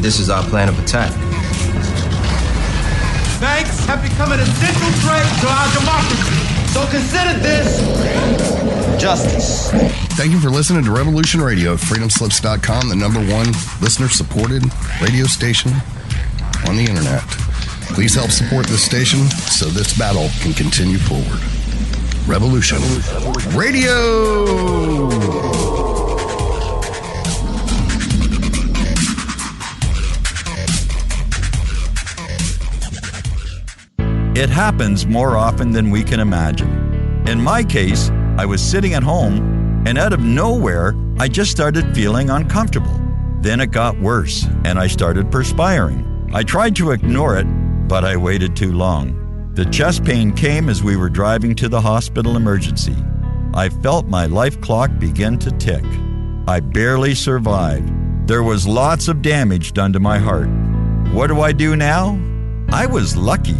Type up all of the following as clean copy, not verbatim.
This is our plan of attack. Banks have become an essential threat to our democracy. So consider this justice. Thank you for listening to Revolution Radio, freedomslips.com, the #1 listener-supported radio station on the internet. Please help support this station so this battle can continue forward. Revolution Radio! It happens more often than we can imagine. In my case, I was sitting at home, and out of nowhere, I just started feeling uncomfortable. Then it got worse, and I started perspiring. I tried to ignore it, but I waited too long. The chest pain came as we were driving to the hospital emergency. I felt my life clock begin to tick. I barely survived. There was lots of damage done to my heart. What do I do now? I was lucky.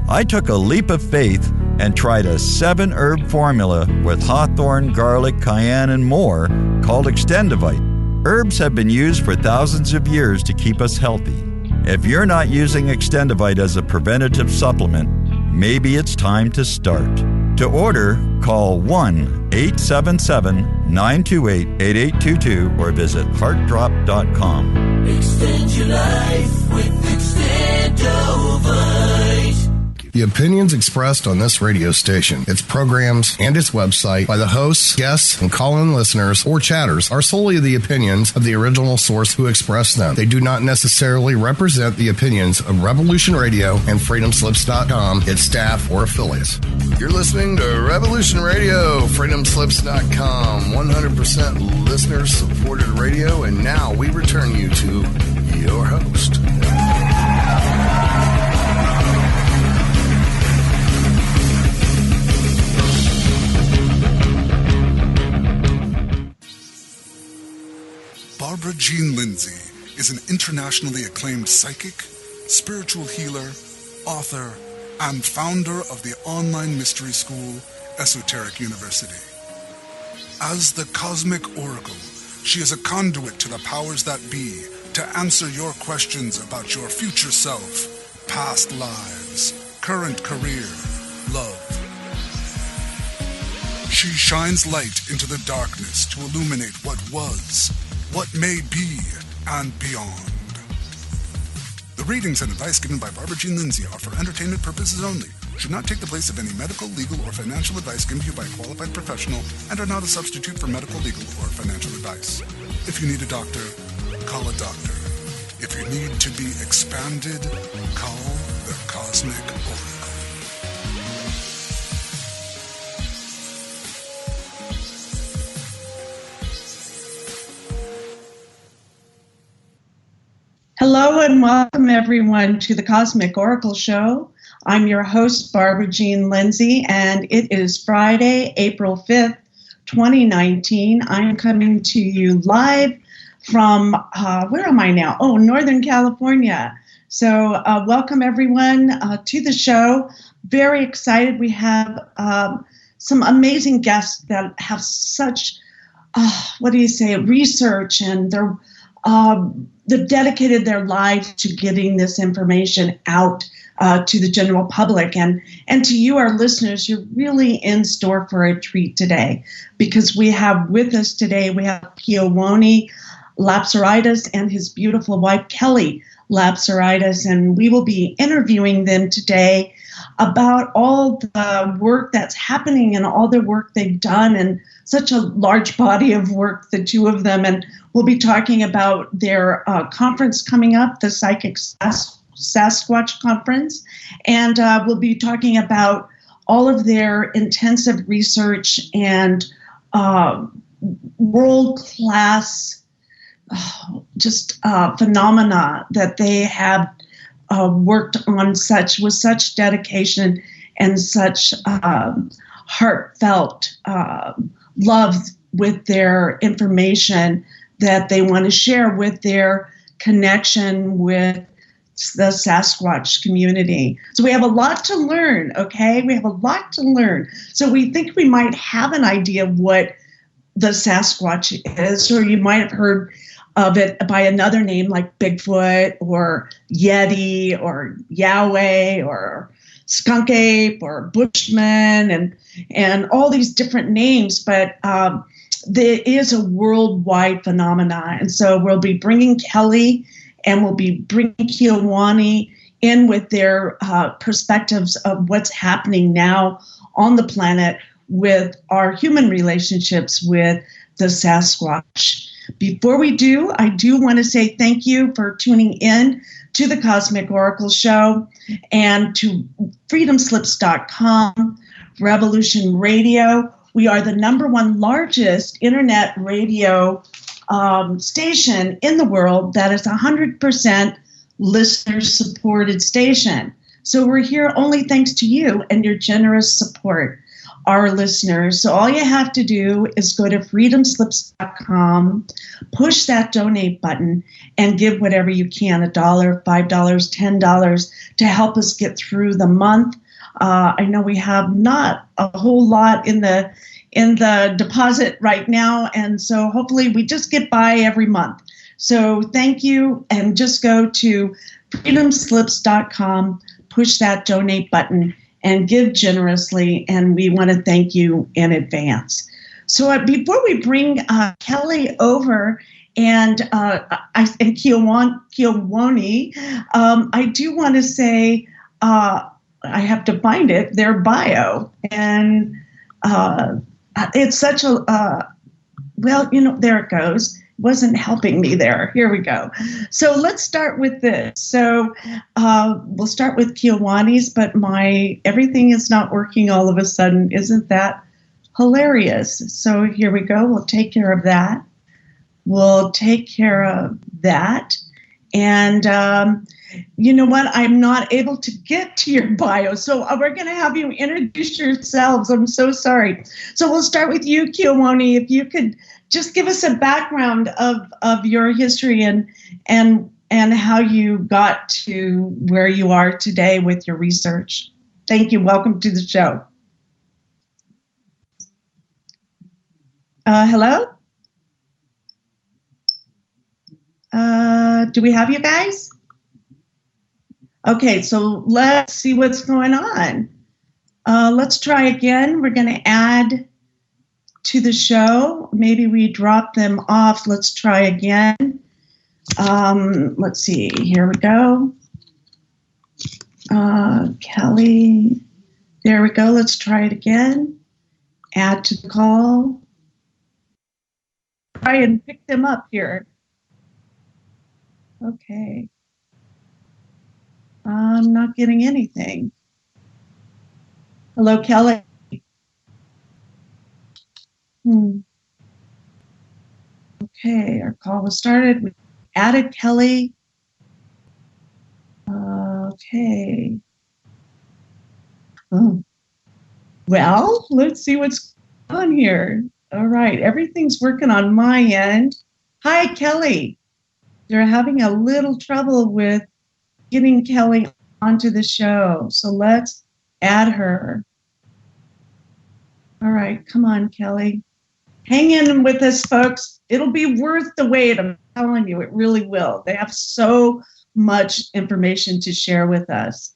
I took a leap of faith and tried a 7-herb formula with hawthorn, garlic, cayenne, and more called Extendivite. Herbs have been used for thousands of years to keep us healthy. If you're not using Extendivite as a preventative supplement, maybe it's time to start. To order, call 1-877-928-8822 or visit heartdrop.com. Extend your life with Extendivite. The opinions expressed on this radio station, its programs, and its website by the hosts, guests, and call-in listeners or chatters are solely the opinions of the original source who expressed them. They do not necessarily represent the opinions of Revolution Radio and freedomslips.com, its staff, or affiliates. You're listening to Revolution Radio, freedomslips.com, 100% listener-supported radio, and now we return you to your host. Barbara Jean Lindsey is an internationally acclaimed psychic, spiritual healer, author, and founder of the online mystery school, Esoteric University. As the Cosmic Oracle, she is a conduit to the powers that be to answer your questions about your future self, past lives, current career, love. She shines light into the darkness to illuminate what was, what may be, and beyond. The readings and advice given by Barbara Jean Lindsey are for entertainment purposes only, should not take the place of any medical, legal, or financial advice given to you by a qualified professional, and are not a substitute for medical, legal, or financial advice. If you need a doctor, call a doctor. If you need to be expanded, call the Cosmic Oracle. Hello and welcome everyone to the Cosmic Oracle Show. I'm your host, Barbara Jean Lindsey, and it is Friday, April 5th, 2019. I'm coming to you live from, where am I now? Oh, Northern California. So welcome everyone to the show. Very excited. We have some amazing guests that have such, research, and they've dedicated their lives to getting this information out to the general public. And to you, our listeners, you're really in store for a treat today, because we have with us today, we have Kewaunee Lapseritis and his beautiful wife, Kelly Lapseritis, and we will be interviewing them today about all the work that's happening and all the work they've done, and such a large body of work, the two of them. And we'll be talking about their conference coming up, the Psychic Sasquatch Conference. And we'll be talking about all of their intensive research and world-class phenomena that they have worked on with such dedication and such heartfelt love with their information that they want to share with their connection with the Sasquatch community. So we have a lot to learn, okay? We have a lot to learn. So we think we might have an idea of what the Sasquatch is, or you might have heard of it by another name like Bigfoot or Yeti or Yahweh or skunk ape or Bushman and all these different names, but there is a worldwide phenomenon. And so we'll be bringing Kelly and we'll be bringing Kewaunee in with their perspectives of what's happening now on the planet with our human relationships with the Sasquatch. Before we do, I do want to say thank you for tuning in to the Cosmic Oracle Show and to freedomslips.com, Revolution Radio. We are the #1 largest internet radio station in the world that is 100% listener-supported station. So we're here only thanks to you and your generous support, our listeners. So all you have to do is go to freedomslips.com, push that donate button, and give whatever you can, $1, $5, $10, to help us get through the month. I know we have not a whole lot in the deposit right now, and so hopefully we just get by every month. So thank you, and just go to freedomslips.com, push that donate button, and give generously, and we want to thank you in advance. So before we bring Kelly over and Kewaunee, I do want to say I have to find it, their bio, and it's such a, well, there it goes. Wasn't helping me there. Here we go. So let's start with this. So we'll start with Kewaunee's, but everything is not working all of a sudden. Isn't that hilarious? So here we go. We'll take care of that. And you know what? I'm not able to get to your bio. So we're going to have you introduce yourselves. I'm so sorry. So we'll start with you, Kewaunee. If you could just give us a background of your history and how you got to where you are today with your research. Thank you. Welcome to the show. Hello? Do we have you guys? Okay, so let's see what's going on. Let's try again. We're going to add to the show. Maybe we drop them off. Let's try again. Let's see. Here we go. Kelly. There we go. Let's try it again. Add to the call. Try and pick them up here. Okay. I'm not getting anything. Hello, Kelly. Okay, our call was started. We added Kelly. Okay. Oh. Well, let's see what's going on here. All right, everything's working on my end. Hi, Kelly. They're having a little trouble with getting Kelly onto the show, so let's add her. All right, come on, Kelly. Hang in with us, folks. It'll be worth the wait. I'm telling you, it really will. They have so much information to share with us.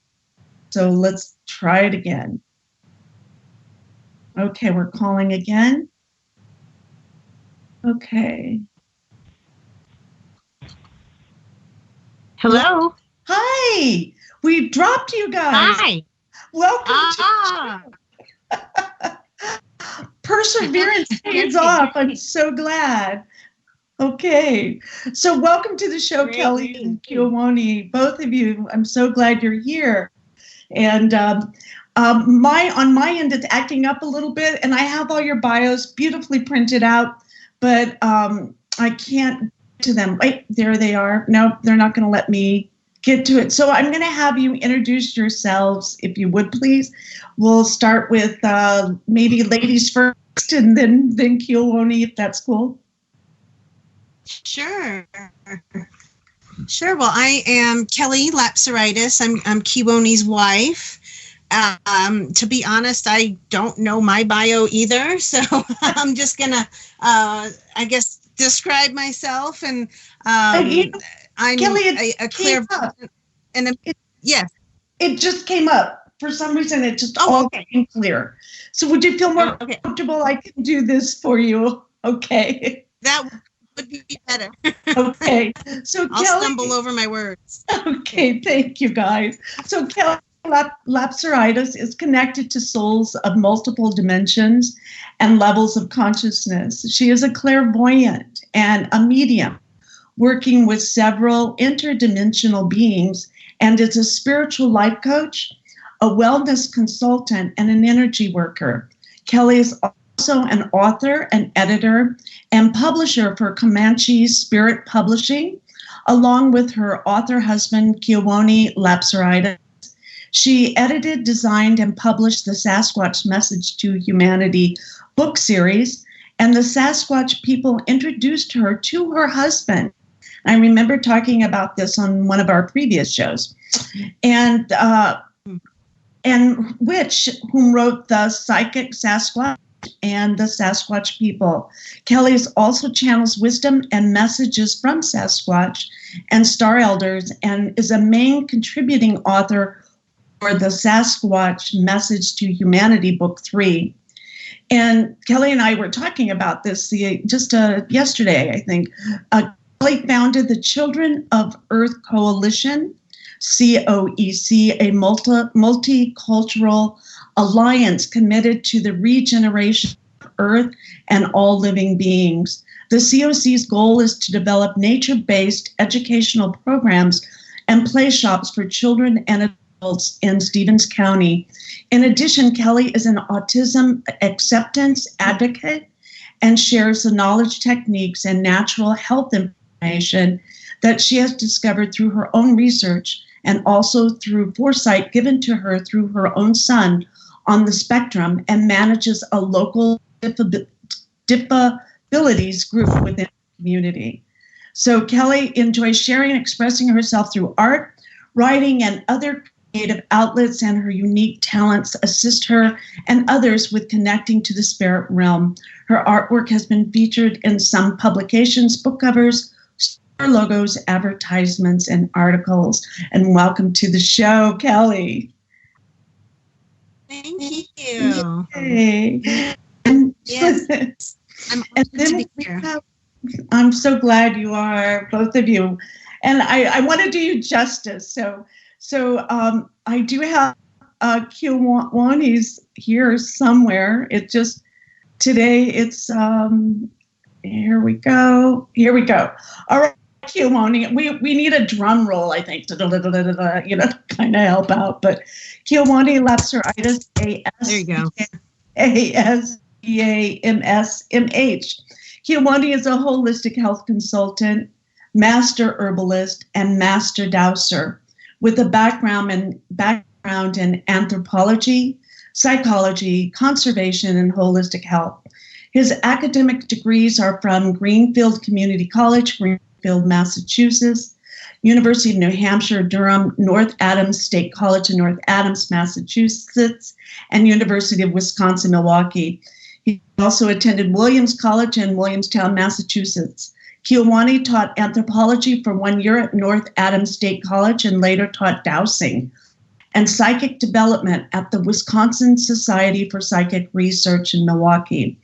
So let's try it again. Okay, we're calling again. Okay. Hello. Hi. We dropped you guys. Hi. Welcome to the show. Perseverance pays off. I'm so glad. Okay. So welcome to the show, Great. Kelly and Kewaunee. Both of you, I'm so glad you're here. And on my end, it's acting up a little bit, and I have all your bios beautifully printed out, but I can't get to them. Wait, there they are. No, they're not going to let me get to it. So I'm going to have you introduce yourselves, if you would, please. We'll start with maybe ladies first, and then Kewaunee, if that's cool. Sure. Well, I am Kelly Lapseritis. I'm Kewaunee's wife. To be honest, I don't know my bio either, so I'm just gonna, I guess, describe myself, and I'm Kelly, a clairvoyant. And yes, it just came up for some reason. It just all came clear. So would you feel more comfortable? I can do this for you. Okay. That would be better. Okay. So I'll Kelly, stumble over my words. Okay, thank you guys. So Kelly Lapseritis is connected to souls of multiple dimensions and levels of consciousness. She is a clairvoyant and a medium working with several interdimensional beings, and is a spiritual life coach, a wellness consultant, and an energy worker. Kelly is also an author, an editor, and publisher for Comanche Spirit Publishing, along with her author husband, Kewaunee Lapseritis. She edited, designed, and published the Sasquatch Message to Humanity book series, and the Sasquatch people introduced her to her husband. I remember talking about this on one of our previous shows. And whom wrote the Psychic Sasquatch and the Sasquatch people. Kelly also channels wisdom and messages from Sasquatch and Star Elders, and is a main contributing author for the Sasquatch Message to Humanity Book 3. And Kelly and I were talking about this just yesterday, I think. Kelly founded the Children of Earth Coalition, COEC, a multicultural alliance committed to the regeneration of Earth and all living beings. The COC's goal is to develop nature-based educational programs and play shops for children and adults in Stevens County. In addition, Kelly is an autism acceptance advocate and shares the knowledge, techniques, and natural health information that she has discovered through her own research, and also through foresight given to her through her own son on the spectrum, and manages a local disabilities group within the community. So Kelly enjoys sharing and expressing herself through art, writing, and other creative outlets, and her unique talents assist her and others with connecting to the spirit realm. Her artwork has been featured in some publications, book covers, logos, advertisements, and articles. And welcome to the show, Kelly. Thank you. Yay. And yes, I'm honored to be here. I'm so glad you are, both of you. And I want to do you justice. So I do have Kewaunee's here somewhere. It just today it's here we go. All right. Kewaunee, we need a drum roll, I think, to kind of help out. But Kewaunee Lapseritis, there you go. ASEAMSMH. Kewaunee is a holistic health consultant, master herbalist, and master dowser with a background in anthropology, psychology, conservation, and holistic health. His academic degrees are from Greenfield Community College, Massachusetts, University of New Hampshire, Durham, North Adams State College in North Adams, Massachusetts, and University of Wisconsin, Milwaukee. He also attended Williams College in Williamstown, Massachusetts. Kewaunee taught anthropology for 1 year at North Adams State College and later taught dowsing and psychic development at the Wisconsin Society for Psychic Research in Milwaukee.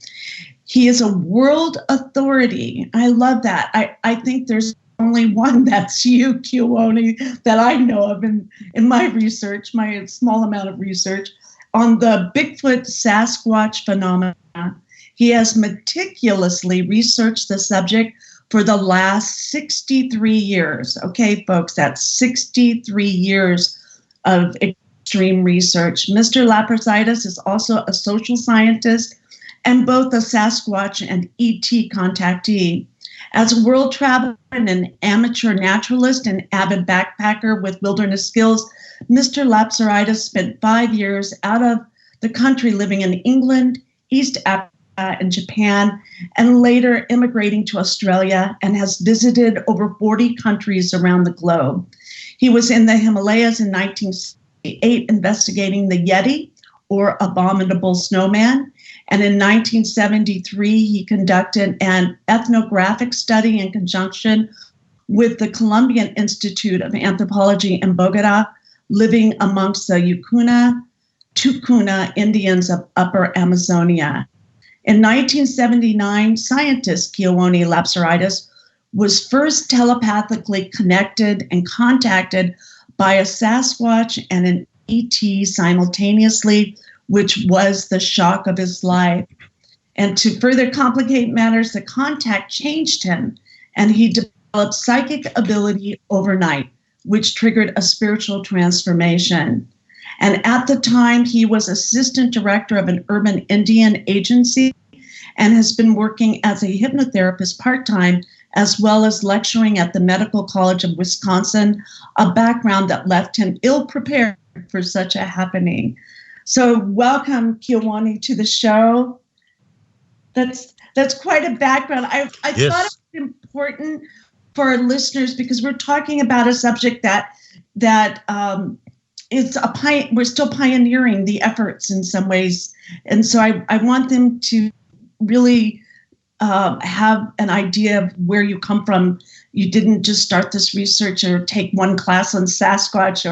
He is a world authority. I love that. I think there's only one, that's you, Kewaunee, that I know of in my research, my small amount of research, on the Bigfoot Sasquatch phenomena. He has meticulously researched the subject for the last 63 years. Okay, folks, that's 63 years of extreme research. Mr. Lapseritis is also a social scientist and both a Sasquatch and ET contactee. As a world traveler and an amateur naturalist and avid backpacker with wilderness skills, Mr. Lapseritis spent 5 years out of the country living in England, East Africa, and Japan, and later immigrating to Australia, and has visited over 40 countries around the globe. He was in the Himalayas in 1968 investigating the Yeti, or abominable snowman, And in 1973, he conducted an ethnographic study in conjunction with the Colombian Institute of Anthropology in Bogota, living amongst the Tucuna Indians of Upper Amazonia. In 1979, scientist Kewaunee Lapseritis was first telepathically connected and contacted by a Sasquatch and an ET simultaneously, which was the shock of his life. And to further complicate matters, the contact changed him, and he developed psychic ability overnight, which triggered a spiritual transformation. And at the time, he was assistant director of an urban Indian agency and has been working as a hypnotherapist part-time, as well as lecturing at the Medical College of Wisconsin, a background that left him ill-prepared for such a happening. So welcome, Kewaunee, to the show. That's quite a background. I Yes. thought it was important for our listeners because we're talking about a subject that we're still pioneering the efforts in some ways. And so I want them to really have an idea of where you come from. You didn't just start this research or take one class on Sasquatch,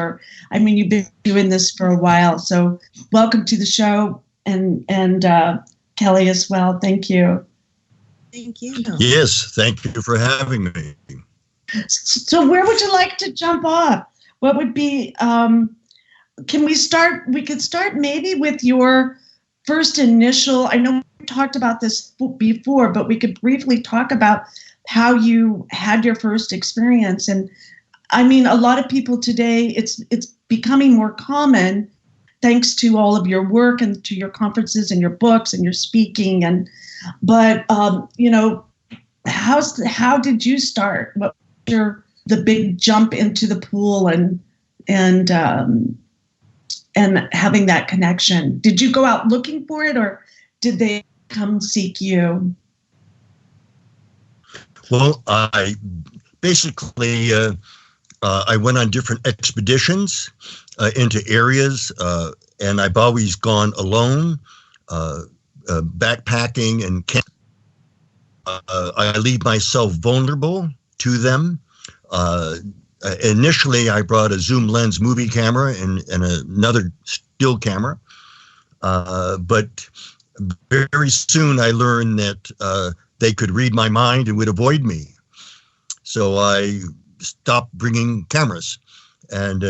you've been doing this for a while. So welcome to the show, and Kelly as well. Thank you. Thank you. Yes, thank you for having me. So where would you like to jump off? What would be, we could start maybe with your first initial, I know we talked about this before, but we could briefly talk about how you had your first experience. And I mean, a lot of people today, it's becoming more common thanks to all of your work and to your conferences and your books and your speaking. But how did you start? What was the big jump into the pool and having that connection? Did you go out looking for it, or did they come seek you? Well, I basically I went on different expeditions into areas, and I've always gone alone, backpacking and camp. I leave myself vulnerable to them. Initially, I brought a zoom lens movie camera and another still camera, but very soon I learned that they could read my mind and would avoid me. So I stopped bringing cameras, and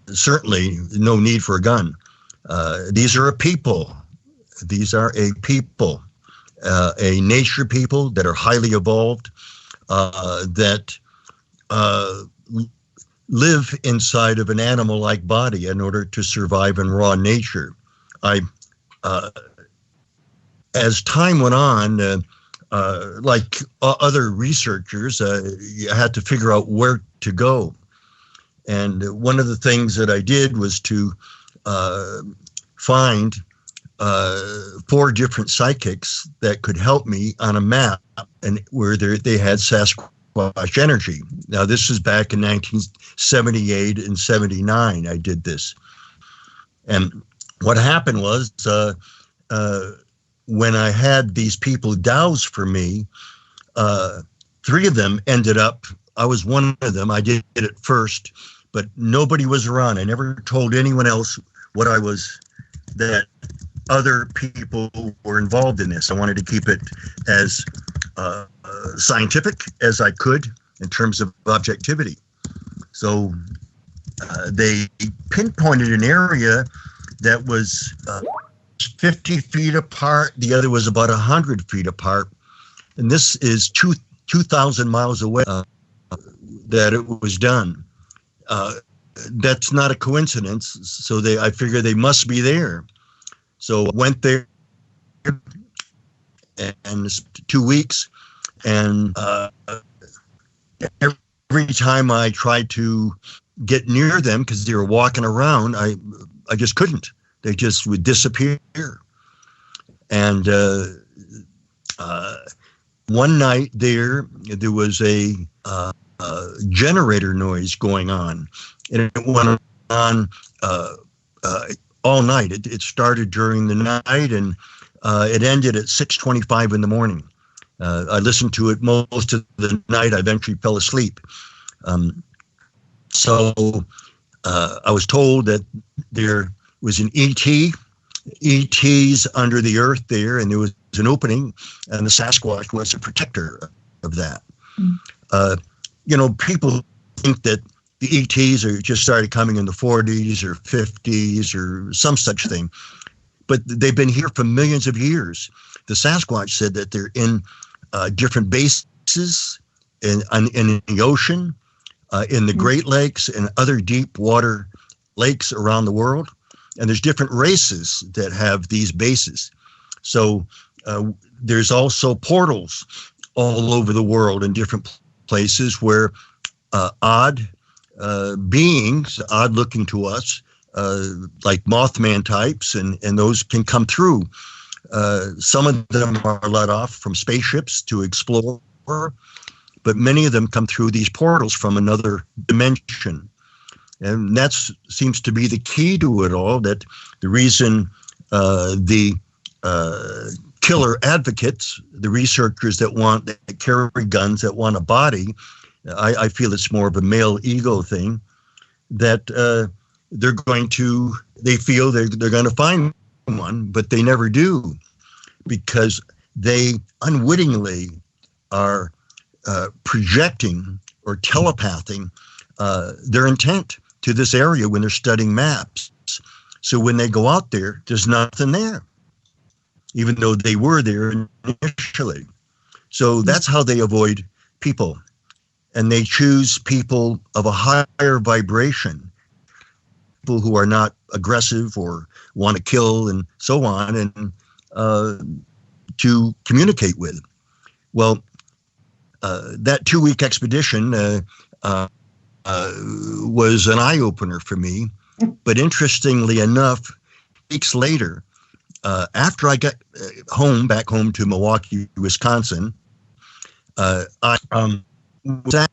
certainly no need for a gun. These are a people. These are a people, a nature people that are highly evolved, that live inside of an animal-like body in order to survive in raw nature. As time went on, like other researchers, you had to figure out where to go. And one of the things that I did was to find 4 different psychics that could help me on a map, and where they had Sasquatch energy. Now, this is back in 1978 and 79. I did this. And what happened was, when I had these people douse for me, 3 of them ended up, I was one of them. I did it first, but nobody was around. I never told anyone else what I was, that other people were involved in this. I wanted to keep it as scientific as I could in terms of objectivity. So they pinpointed an area that was 50 feet apart. The other was about 100 feet apart. And this is 2,000 miles away that it was done. That's not a coincidence. So I figured they must be there. So I went there, and 2 weeks, and every time I tried to get near them, because they were walking around, I just couldn't. They just would disappear. And one night there was a generator noise going on, and it went on all night. It started during the night, and It ended at 6:25 in the morning. I listened to it most of the night. I eventually fell asleep. So I was told that there was an ETs under the earth there, and there was an opening, and the Sasquatch was a protector of that. People think that the ETs are just started coming in the 40s or 50s or some such thing, but they've been here for millions of years. The Sasquatch said that they're in different bases in the ocean, in the Great Lakes and other deep water lakes around the world. And there's different races that have these bases. So there's also portals all over the world in different places where odd beings, odd looking to us, like Mothman types, and those can come through. Some of them are let off from spaceships to explore, but many of them come through these portals from another dimension. And that seems to be the key to it all, that the reason the killer advocates, the researchers that carry guns, that want a body, I feel it's more of a male ego thing, that they feel they're going to find one, but they never do, because they unwittingly are projecting or telepathing their intent to this area when they're studying maps. So when they go out there, there's nothing there, even though they were there initially. So that's how they avoid people. And they choose people of a higher vibration, people who are not aggressive or want to kill and so on, and to communicate with. Well, that 2-week expedition was an eye-opener for me. But interestingly enough, weeks later, after I got back home to Milwaukee, Wisconsin, I was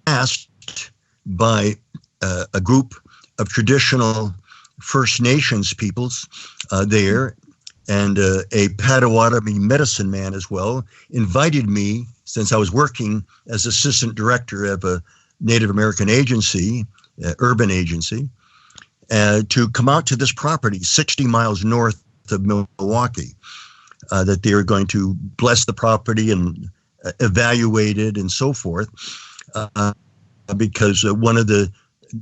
asked by a group of traditional First Nations peoples there, and a Potawatomi medicine man as well, invited me, since I was working as assistant director of a Native American agency, urban agency, to come out to this property 60 miles north of Milwaukee, that they were going to bless the property and evaluate it and so forth, because one of the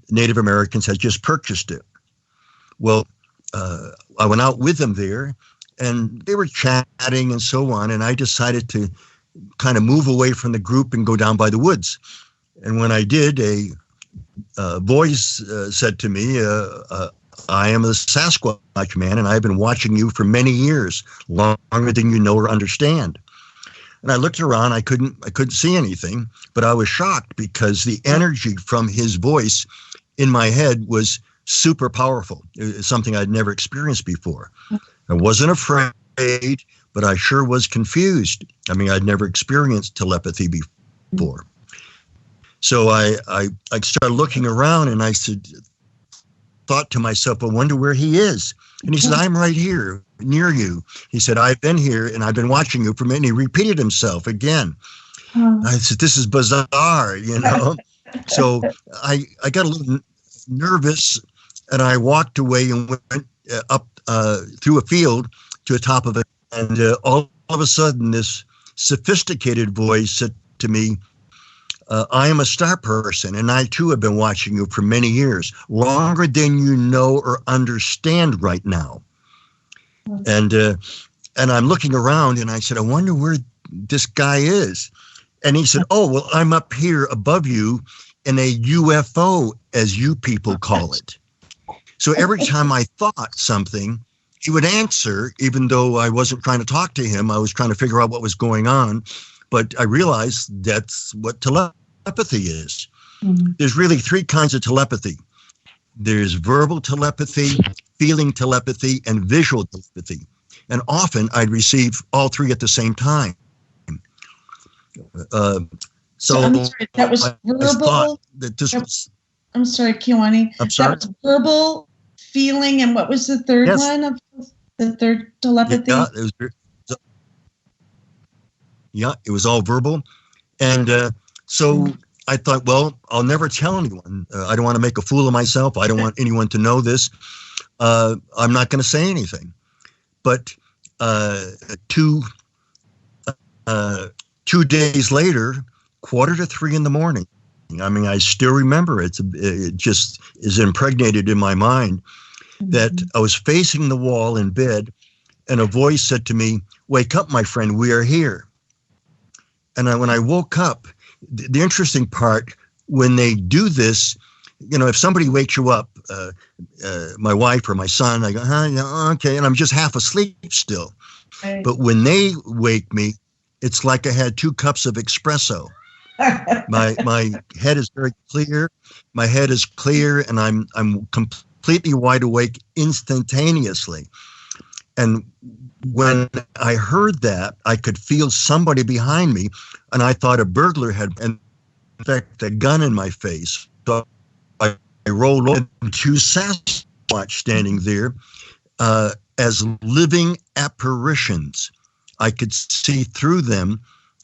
Native Americans had just purchased it. Well, I went out with them there, and they were chatting and so on, and I decided to kind of move away from the group and go down by the woods. And when I did, a voice said to me, I am a Sasquatch man, and I've been watching you for many years, longer than you know or understand. And I looked around, I couldn't see anything, but I was shocked because the energy from his voice in my head was super powerful. It was something I'd never experienced before. I wasn't afraid, but I sure was confused. I mean, I'd never experienced telepathy before. So I started looking around, and I thought to myself, I wonder where he is. And he said, I'm right here near you. He said, I've been here and I've been watching you for a minute. And he repeated himself again. I said, this is bizarre, you know? So I got a little nervous, and I walked away and went up through a field to the top of it. And all of a sudden, this sophisticated voice said to me, I am a star person, and I too have been watching you for many years, longer than you know or understand right now. And I'm looking around, and I said, I wonder where this guy is. And he said, oh, well, I'm up here above you in a UFO, as you people call it. So every time I thought something, he would answer, even though I wasn't trying to talk to him. I was trying to figure out what was going on. But I realized that's what telepathy is. Mm-hmm. There's really 3 kinds of telepathy. There's verbal telepathy, feeling telepathy, and visual telepathy. And often I'd receive all 3 at the same time. So I'm sorry, that was verbal. I'm sorry, Kewaunee. I'm sorry. That was verbal, feeling, and what was the third one? The third telepathy? It was all verbal. And so I thought, well, I'll never tell anyone. I don't want to make a fool of myself. I don't want anyone to know this. I'm not going to say anything. But 2 days later, 2:45 in the morning, I mean, I still remember it. It just is impregnated in my mind that I was facing the wall in bed, and a voice said to me, "Wake up, my friend, we are here." And when I woke up, the interesting part, when they do this, you know, if somebody wakes you up, my wife or my son, I go, yeah, okay, and I'm just half asleep still. Right. But when they wake me, it's like I had 2 cups of espresso. My head is very clear. My head is clear, and I'm completely wide awake instantaneously. And when I heard that, I could feel somebody behind me, and I thought a burglar had, in fact, a gun in my face. So I rolled over to Sasquatch standing there as living apparitions. I could see through them,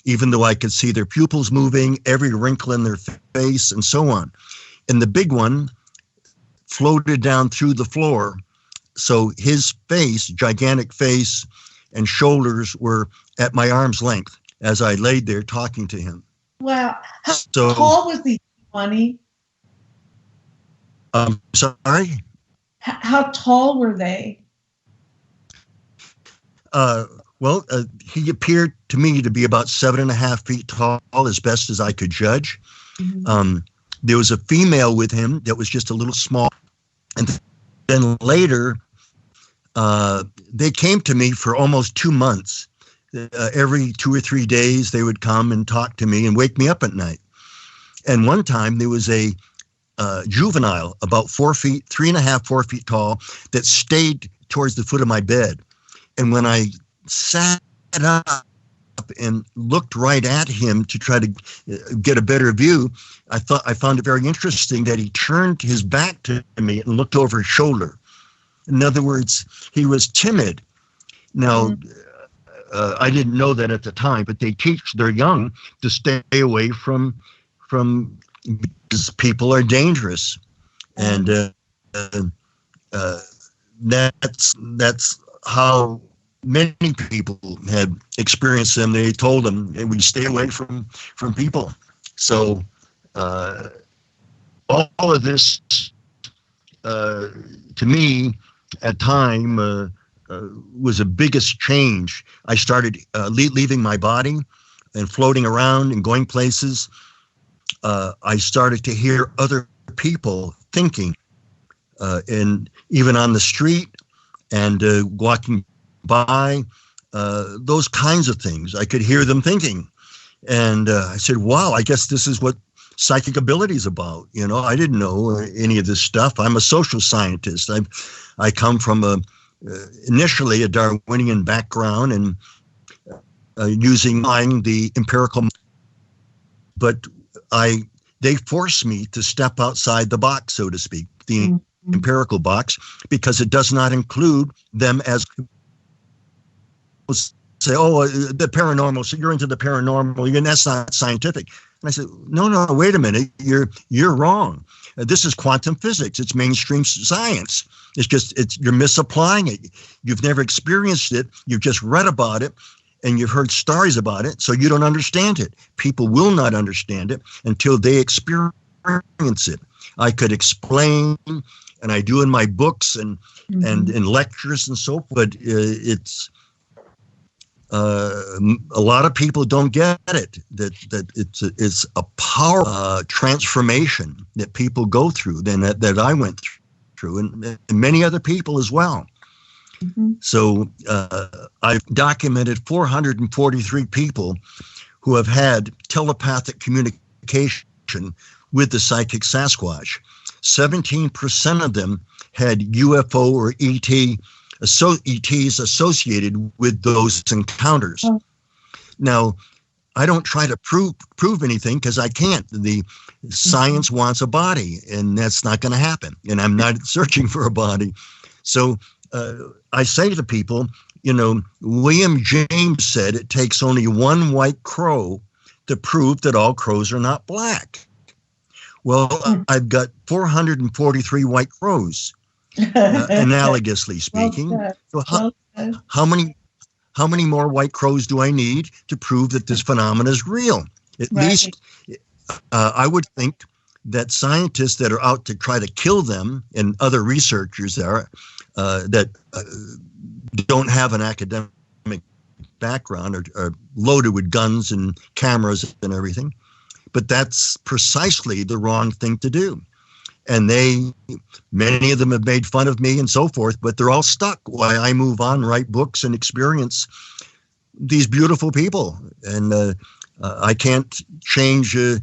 even though I could see their pupils moving, every wrinkle in their face, and so on. And the big one floated down through the floor. So his face, gigantic face, and shoulders were at my arm's length as I laid there talking to him. Wow. How tall was the Kewaunee? Sorry? How tall were they? Well, he appeared to me to be about 7.5 feet tall, as best as I could judge. Mm-hmm. There was a female with him that was just a little small. And then later, they came to me for almost 2 months. Every 2 or 3 days, they would come and talk to me and wake me up at night. And one time, there was a juvenile, about 4 feet, 3.5, 4 feet tall, that stayed towards the foot of my bed. And when I sat up and looked right at him to try to get a better view, I found it very interesting that he turned his back to me and looked over his shoulder. In other words, he was timid. Now, I didn't know that at the time, but they teach their young to stay away from because people are dangerous, and that's how many people had experienced them. They told them we stay away from people. So all of this, to me, at time was the biggest change. I started leaving my body and floating around and going places. I started to hear other people thinking, and even on the street and walking by, those kinds of things. I could hear them thinking. And I said, wow, I guess this is what psychic ability is about. You know, I didn't know any of this stuff. I'm a social scientist. I come from initially a Darwinian background and using the empirical, but they forced me to step outside the box, so to speak, the empirical box, because it does not include them as say, oh, the paranormal, so you're into the paranormal, and that's not scientific. And I said, no, wait a minute, you're wrong. This is quantum physics. It's mainstream science. You're misapplying it. You've never experienced it. You've just read about it, and you've heard stories about it, so you don't understand it. People will not understand it until they experience it. I could explain, and I do in my books and in lectures and so forth, but it's a lot of people don't get it, that it's a powerful transformation that people go through, that I went through, and many other people as well. So I've documented 443 people who have had telepathic communication with the psychic Sasquatch. 17% of them had UFO or ETs associated with those encounters. Now, I don't try to prove anything because I can't. The science wants a body, and that's not going to happen. And I'm not searching for a body. So I say to people, William James said it takes only one white crow to prove that all crows are not black. Well, I've got 443 white crows, analogously speaking. So how many more white crows do I need to prove that this phenomenon is real? At least I would think that scientists that are out to try to kill them, and other researchers that don't have an academic background, are loaded with guns and cameras and everything. But that's precisely the wrong thing to do. And many of them have made fun of me and so forth, but they're all stuck while I move on, write books, and experience these beautiful people. And I can't change the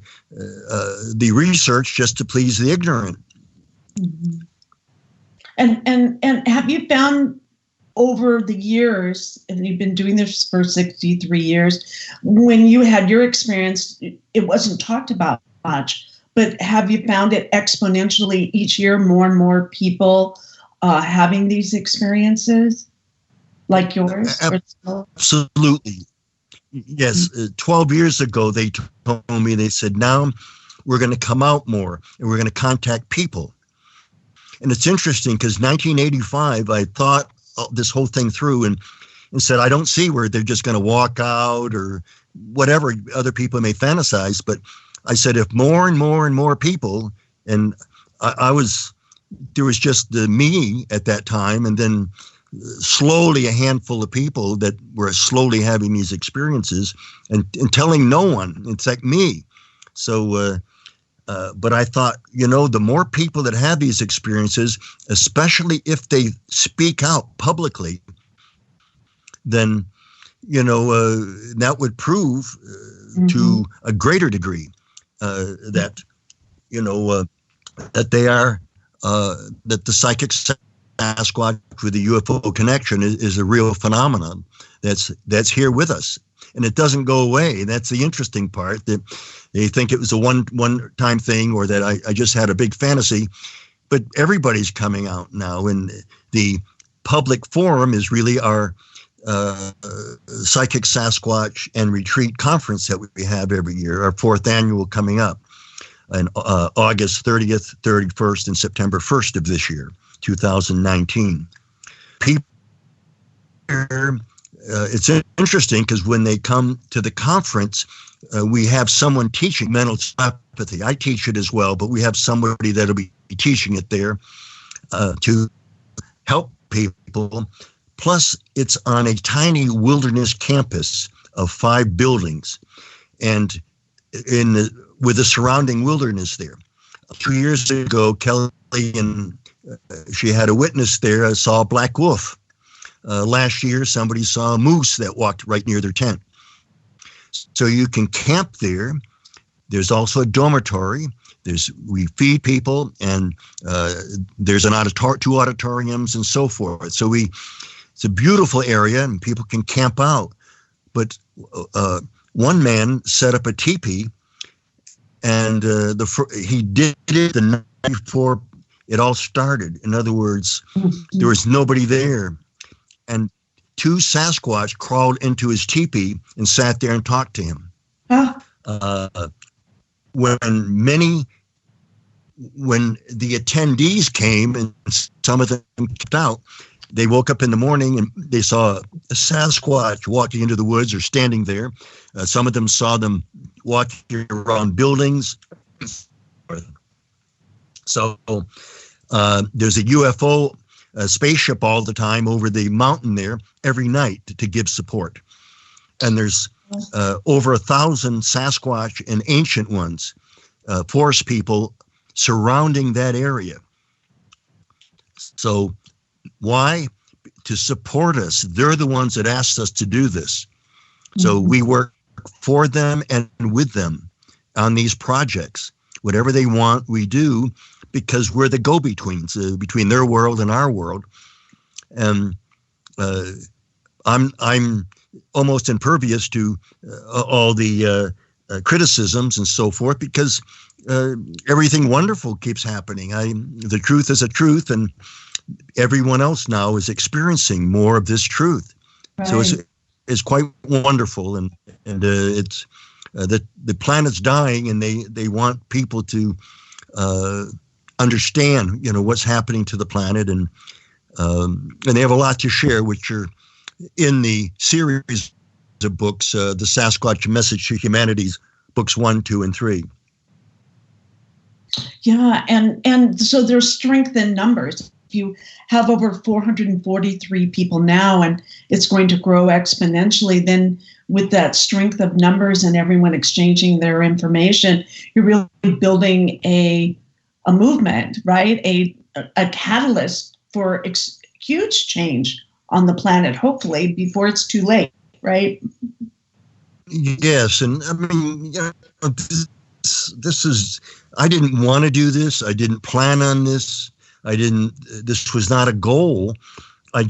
research just to please the ignorant. Mm-hmm. And have you found over the years, and you've been doing this for 63 years, when you had your experience, it wasn't talked about much, but have you found it exponentially each year, more and more people having these experiences like yours? Absolutely. Yes. 12 years ago, they told me, they said, now we're going to come out more and we're going to contact people. And it's interesting because 1985, I thought this whole thing through and said, I don't see where they're just going to walk out or whatever other people may fantasize. But I said, if more and more and more people, and there was just me at that time, and then slowly a handful of people that were slowly having these experiences and telling no one, it's like me. So, but I thought, the more people that have these experiences, especially if they speak out publicly, then, that would prove to a greater degree that, that they are, that the psychic Sasquatch with the UFO connection is a real phenomenon that's here with us. And it doesn't go away. That's the interesting part, that they think it was a one-time thing, or that I just had a big fantasy. But everybody's coming out now, and the public forum is really our Psychic Sasquatch and Retreat conference that we have every year, our 4th annual coming up on August 30th, 31st, and September 1st of this year, 2019. People, it's interesting because when they come to the conference, we have someone teaching mental telepathy. I teach it as well, but we have somebody that'll be teaching it there to help people. Plus, it's on a tiny wilderness campus of 5 buildings, and with the surrounding wilderness there. 2 years ago, Kelly and she had a witness there, saw a black wolf. Last year, somebody saw a moose that walked right near their tent. So you can camp there. There's also a dormitory. We feed people, and there's an 2 auditoriums and so forth. So it's a beautiful area, and people can camp out. But one man set up a teepee, and he did it the night before it all started. In other words, there was nobody there. And 2 Sasquatch crawled into his teepee and sat there and talked to him. When the attendees came, and some of them kept out, they woke up in the morning and they saw a Sasquatch walking into the woods or standing there. Some of them saw them walking around buildings. So there's a UFO spaceship all the time over the mountain there every night to give support. And there's over 1,000 Sasquatch and ancient ones, forest people surrounding that area. So why? To support us. They're the ones that asked us to do this. So we work for them and with them on these projects. Whatever they want, we do, because we're the go-betweens between their world and our world. And I'm almost impervious to all the criticisms and so forth, because everything wonderful keeps happening. The truth is a truth, and everyone else now is experiencing more of this truth. Right. So it's quite wonderful, and it's the planet's dying, and they want people to understand, what's happening to the planet, and they have a lot to share, which are in the series of books, the Sasquatch Message to Humanities, books 1, 2, and 3. Yeah, and so there's strength in numbers. You have over 443 people now, and it's going to grow exponentially. Then with that strength of numbers and everyone exchanging their information, you're really building a movement, right? A catalyst for huge change on the planet, hopefully, before it's too late, right? Yes, and I mean, this is, I didn't want to do this. I didn't plan on this. This was not a goal. I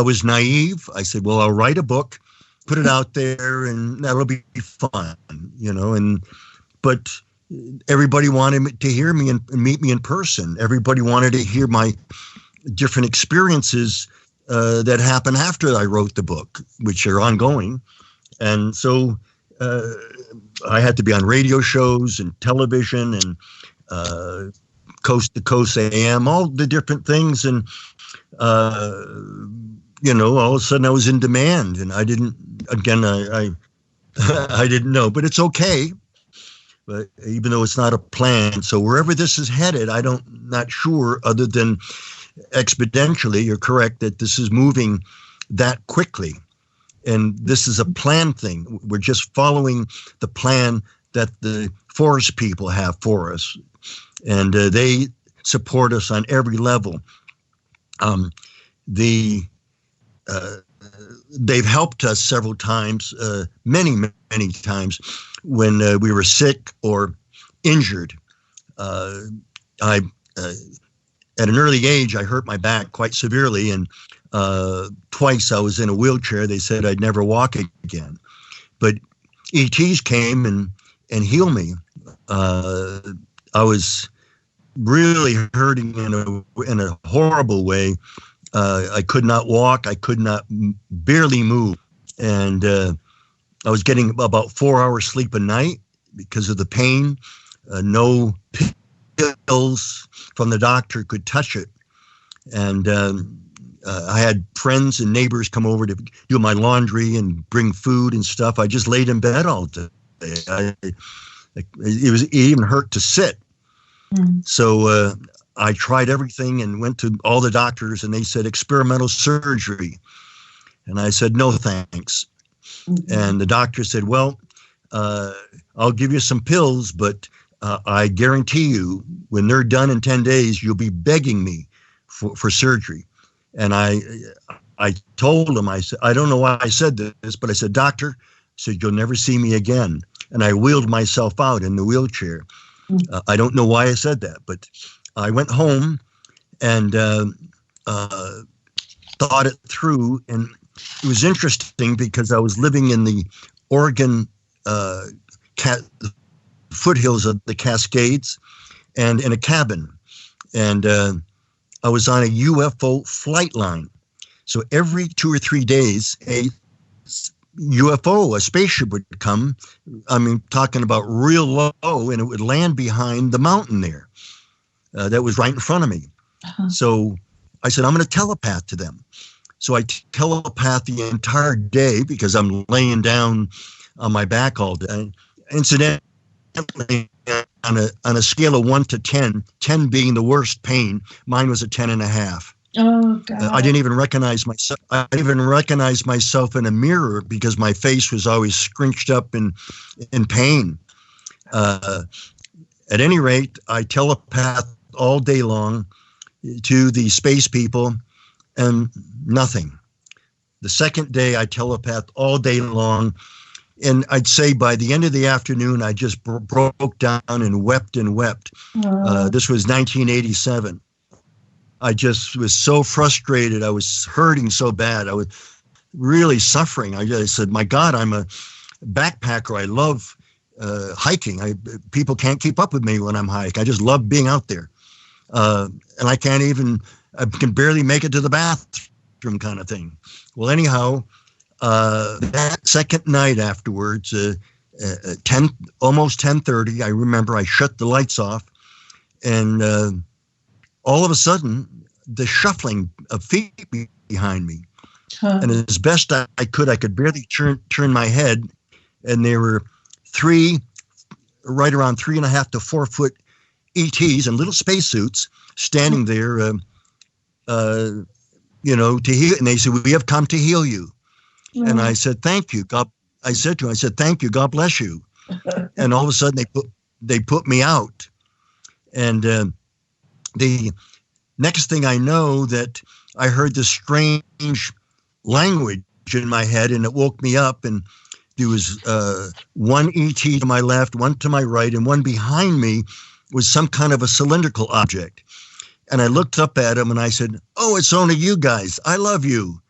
was naive. I said, well, I'll write a book, put it out there, and that'll be fun, but everybody wanted to hear me and meet me in person. Everybody wanted to hear my different experiences that happened after I wrote the book, which are ongoing. And so I had to be on radio shows and television and Coast to Coast AM, all the different things. And, all of a sudden I was in demand, and I didn't know, but it's okay. But even though it's not a plan, so wherever this is headed, not sure, other than exponentially, you're correct that this is moving that quickly. And this is a plan thing. We're just following the plan that the forest people have for us. And they support us on every level. They've helped us several times, many times, when we were sick or injured. At an early age, I hurt my back quite severely, and twice I was in a wheelchair. They said I'd never walk again. But ETs came and healed me. I was really hurting in a horrible way. I could not walk. I could not barely move. And I was getting about 4 hours sleep a night because of the pain. No pills from the doctor could touch it. And I had friends and neighbors come over to do my laundry and bring food and stuff. I just laid in bed all day. It even hurt to sit. Mm. So I tried everything and went to all the doctors, and they said experimental surgery. And I said, no, thanks. Mm-hmm. And the doctor said, well, I'll give you some pills, but I guarantee you when they're done in 10 days, you'll be begging me for surgery. And I told him, I said, I don't know why I said this, but I said, doctor, I said, you'll never see me again. And I wheeled myself out in the wheelchair. I don't know why I said that, but I went home and thought it through. And it was interesting because I was living in the Oregon foothills of the Cascades and in a cabin. And I was on a UFO flight line. So every 2 or 3 days, a UFO, a spaceship would come. I mean, talking about real low, and it would land behind the mountain there. That was right in front of me. Uh-huh. So I said, I'm going to telepath to them. So I telepath the entire day because I'm laying down on my back all day. Incidentally, on a scale of 1 to 10, 10 being the worst pain, mine was a 10.5. Oh God! I didn't even recognize myself. I didn't even recognize myself in a mirror because my face was always scrunched up in pain. At any rate, I telepathed all day long to the space people, and nothing. The second day, I telepathed all day long, and I'd say by the end of the afternoon, I just broke down and wept and wept. This was 1987. I just was so frustrated. I was hurting so bad. I was really suffering. I just said, my God, I'm a backpacker. I love hiking. People can't keep up with me when I'm hiking. I just love being out there. And I can't even I can barely make it to the bathroom kind of thing. Well, anyhow, that second night afterwards, almost 10:30, I remember I shut the lights off, and all of a sudden, the shuffling of feet behind me. And as best I could barely turn my head, and there were right around 3.5 to 4 foot ETs in little spacesuits standing there, to heal. And they said, "We have come to heal you." And I said, "Thank you, God." I said to him, "Thank you, God bless you." And all of a sudden, they put me out, and the next thing I know, that I heard this strange language in my head, and it woke me up, and there was one ET to my left, one to my right, and one behind me was some kind of a cylindrical object. And I looked up at him and I said, "Oh, it's only you guys. I love you."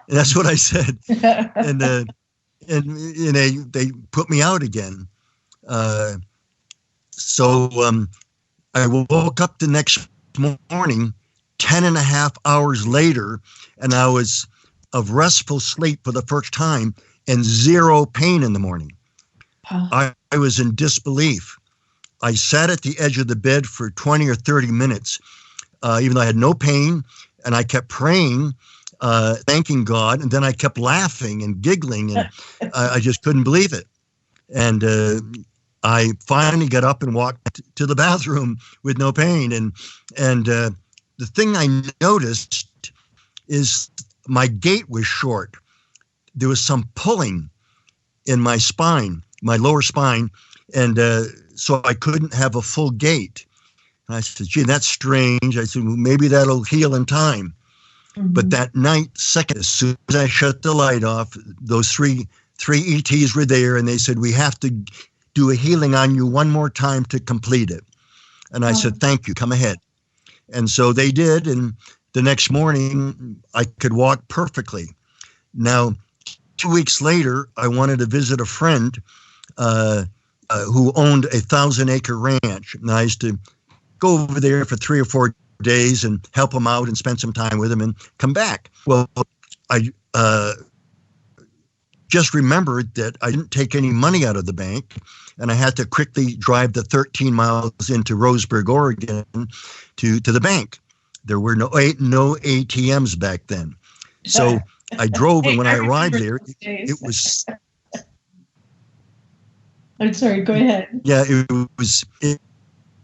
And that's what I said. And they put me out again. So I woke up the next morning, 10.5 hours later, and I was of restful sleep for the first time and zero pain in the morning. I was in disbelief. I sat at the edge of the bed for 20 or 30 minutes, even though I had no pain, and I kept praying, thanking God, and then I kept laughing and giggling, and I just couldn't believe it. And I finally got up and walked to the bathroom with no pain. And the thing I noticed is my gait was short. There was some pulling in my spine, my lower spine, and so I couldn't have a full gait. And I said, "Gee, that's strange." I said, "Well, maybe that'll heal in time." Mm-hmm. But that night, as soon as I shut the light off, those three ETs were there, and they said, "We have to do a healing on you one more time to complete it." And I said, "Thank you, come ahead." And so they did, and the next morning I could walk perfectly. Now, 2 weeks later, I wanted to visit a friend who owned a 1,000-acre ranch. And I used to go over there for 3 or 4 days and help him out and spend some time with him and come back. Well, I just remembered that I didn't take any money out of the bank, and I had to quickly drive the 13 miles into Roseburg, Oregon, to the bank. There were no ATMs back then. So I drove, and when I arrived there, it was... I'm sorry, go ahead. Yeah, it was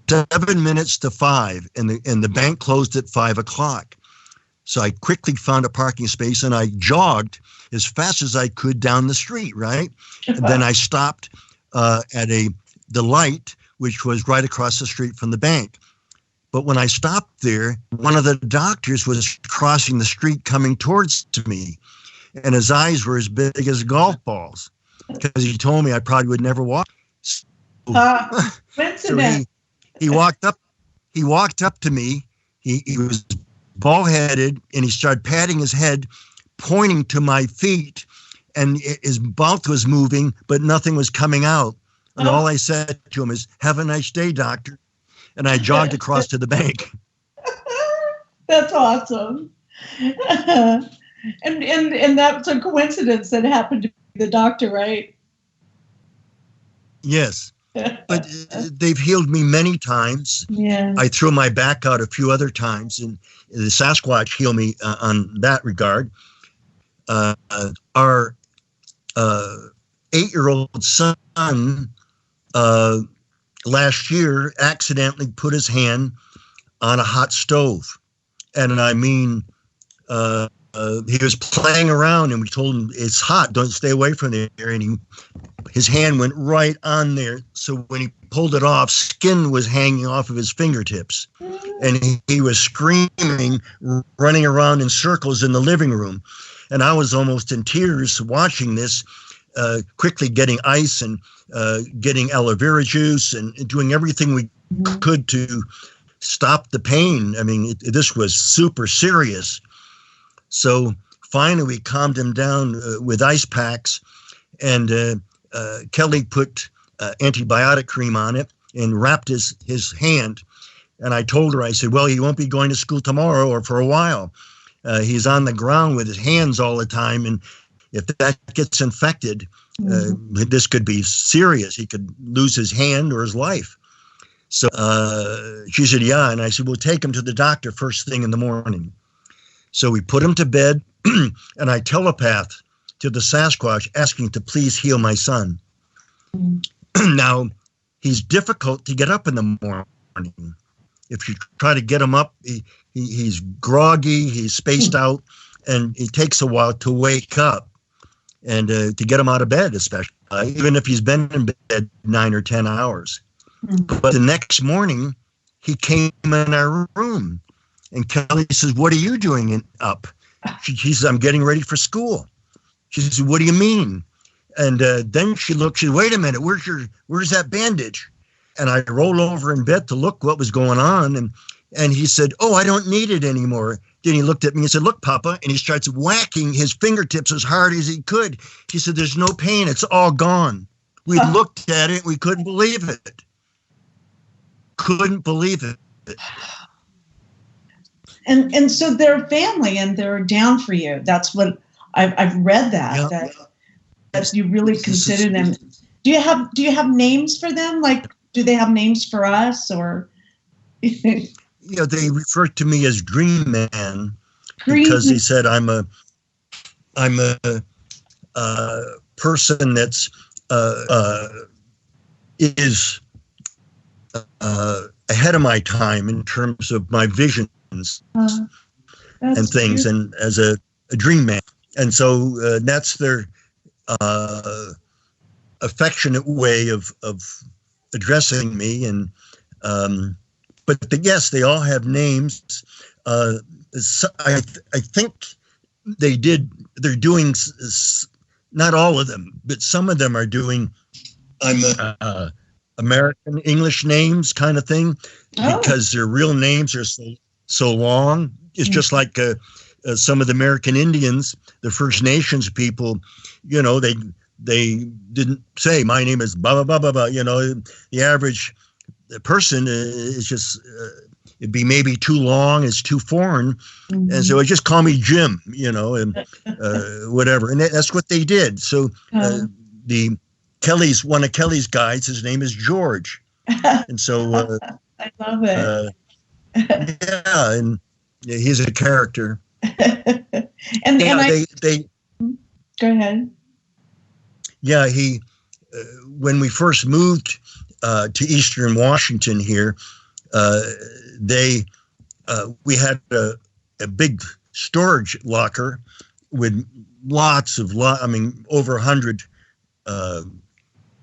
7 minutes to 5, and the bank closed at 5 o'clock. So I quickly found a parking space, and I jogged as fast as I could down the street, right? And then I stopped at the light, which was right across the street from the bank. But when I stopped there, one of the doctors was crossing the street coming towards me, and his eyes were as big as golf balls, because he told me I probably would never walk. So he walked up to me. He was bald-headed, and he started patting his head, pointing to my feet, and his mouth was moving, but nothing was coming out. And all I said to him is, "Have a nice day, doctor." And I jogged across to the bank. That's awesome. And that's a coincidence that happened to be the doctor, right? Yes. But they've healed me many times. Yeah. I threw my back out a few other times, and the Sasquatch healed me on that regard. Our 8-year-old son last year accidentally put his hand on a hot stove. And I mean, he was playing around, and we told him, "It's hot, don't stay away from there." And his hand went right on there. So when he pulled it off, skin was hanging off of his fingertips. And he was screaming, running around in circles in the living room. And I was almost in tears watching this, quickly getting ice and getting aloe vera juice and doing everything we could to stop the pain. I mean, this was super serious. So finally we calmed him down with ice packs, and Kelly put antibiotic cream on it and wrapped his hand. And I told her, I said, well, he won't be going to school tomorrow or for a while. He's on the ground with his hands all the time. And if that gets infected, this could be serious. He could lose his hand or his life. So she said, yeah. And I said, we'll take him to the doctor first thing in the morning. So we put him to bed, and I telepathed to the Sasquatch asking to please heal my son. Now, he's difficult to get up in the morning. If you try to get him up, he's groggy, he's spaced out, and it takes a while to wake up and to get him out of bed, especially, even if he's been in bed 9 or 10 hours. But the next morning, he came in our room, and Kelly says, what are you doing up? She says, I'm getting ready for school. She says, what do you mean? And then she looked, she said, wait a minute, where's that bandage? And I rolled over in bed to look what was going on. And he said, oh, I don't need it anymore. Then he looked at me and said, look, Papa. And he starts whacking his fingertips as hard as he could. He said, there's no pain. It's all gone. We looked at it. We couldn't believe it. Couldn't believe it. And so they're family and they're down for you. That's what I've read that you really consider them. Do you have names for them? Like, do they have names for us or? They refer to me as Dream Man because he said I'm a person that's is ahead of my time in terms of my visions and things, and as a dream man. And so that's their affectionate way of addressing me. And but yes, they all have names. I think they're doing, not all of them, but some of them are doing American English names kind of thing, because their real names are so long. It's just like some of the American Indians, the First Nations people, they didn't say, my name is blah, blah, blah, blah, blah. The average person is just, it'd be maybe too long, it's too foreign. And so I just call me Jim, and whatever. And that's what they did. So the Kelly's, one of Kelly's guides, his name is George. And so I love it. Yeah, and he's a character. and they go ahead. Yeah, he when we first moved to Eastern Washington here, we had a big storage locker with over 100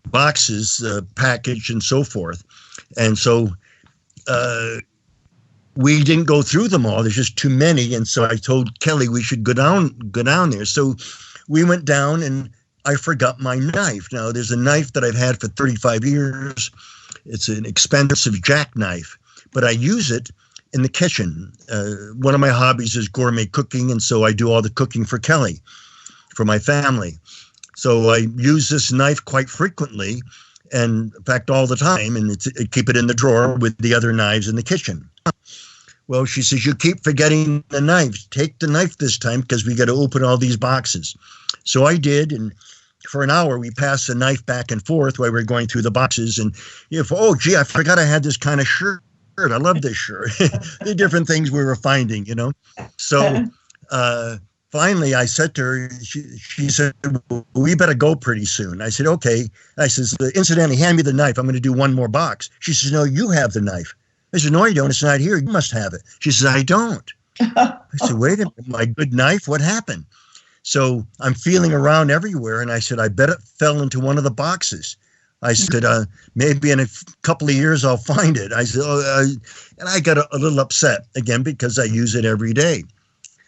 boxes packaged and so forth. And so we didn't go through them all. There's just too many. And so I told Kelly we should go down there. So we went down, and I forgot my knife. Now, there's a knife that I've had for 35 years. It's an expensive jackknife, but I use it in the kitchen. One of my hobbies is gourmet cooking, and so I do all the cooking for Kelly, for my family. So I use this knife quite frequently, and in fact, all the time, and I keep it in the drawer with the other knives in the kitchen. Well, she says, you keep forgetting the knife. Take the knife this time, because we got to open all these boxes. So I did, and for an hour, we passed the knife back and forth while we were going through the boxes. And I forgot I had this kind of shirt. I love this shirt. The different things we were finding, So finally, I said to her, she said, well, we better go pretty soon. I said, okay. I says, incidentally, hand me the knife. I'm going to do one more box. She says, no, you have the knife. I said, no, I don't. It's not here. You must have it. She says, I don't. I said, wait a minute, my good knife? What happened? So I'm feeling around everywhere, and I said, I bet it fell into one of the boxes. I said, maybe in a couple of years I'll find it. I said, and I got a little upset again because I use it every day.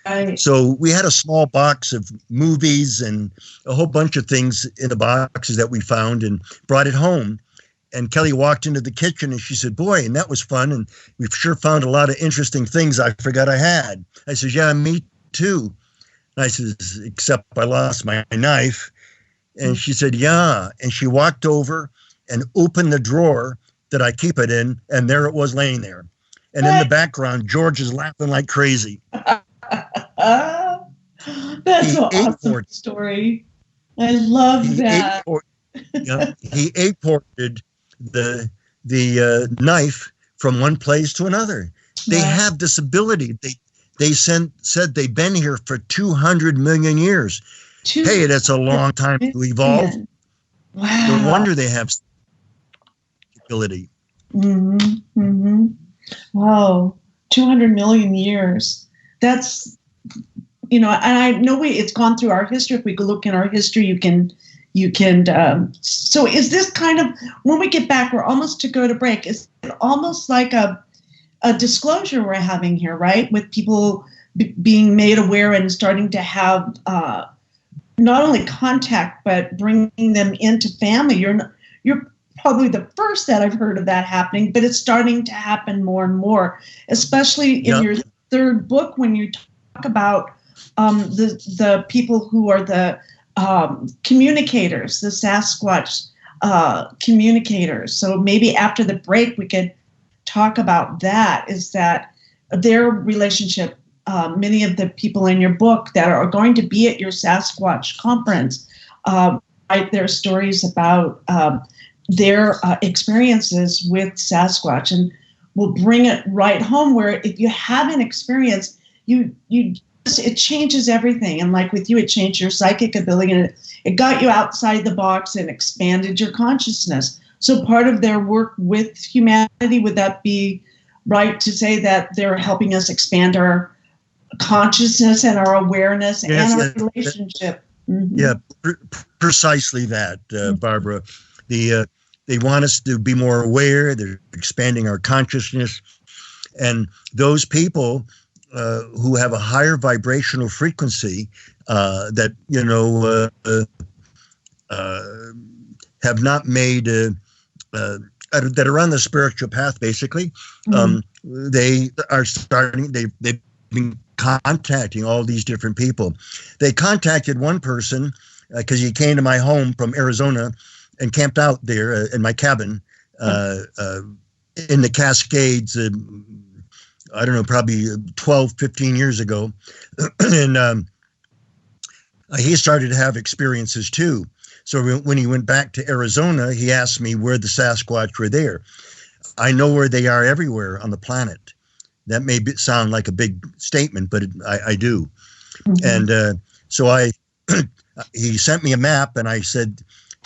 Right. So we had a small box of movies and a whole bunch of things in the boxes that we found and brought it home. And Kelly walked into the kitchen and she said, boy, and that was fun. And we've sure found a lot of interesting things I forgot I had. I said, yeah, me too. And I said, except I lost my knife. And she said, yeah. And she walked over and opened the drawer that I keep it in. And there it was laying there. And in the background, George is laughing like crazy. That's an awesome story. I love that. He aported the knife from one place to another. They have this ability. They said they've been here for 200 million years. Hey, that's a long time to evolve. Wow. No wonder they have ability. Mm-hmm. Mm-hmm. Wow, 200 million years. That's, and I know it's gone through our history. If we could look in our history, you can. So is this kind of, when we get back, we're almost to go to break. Is it almost like a disclosure we're having here, right? With people being made aware and starting to have not only contact, but bringing them into family. You're probably the first that I've heard of that happening, but it's starting to happen more and more, especially in your third book when you talk about the people who are the communicators, the Sasquatch communicators. So maybe after the break we could talk about that, is that their relationship, many of the people in your book that are going to be at your Sasquatch conference write their stories about their experiences with Sasquatch, and we'll bring it right home where if you have an experience, it changes everything. And like with you, it changed your psychic ability, and it got you outside the box and expanded your consciousness. So part of their work with humanity, would that be right to say that they're helping us expand our consciousness and our awareness and our relationship? Mm-hmm. Yeah, precisely that, Barbara. They want us to be more aware. They're expanding our consciousness. And those people who have a higher vibrational frequency that, have not made, that are on the spiritual path, basically, they are they've been contacting all these different people. They contacted one person because he came to my home from Arizona and camped out there in my cabin in the Cascades, I don't know, probably 12, 15 years ago. And he started to have experiences too. So when he went back to Arizona, he asked me where the Sasquatch were there. I know where they are everywhere on the planet. That may sound like a big statement, but I do. Mm-hmm. And so he sent me a map, and I said,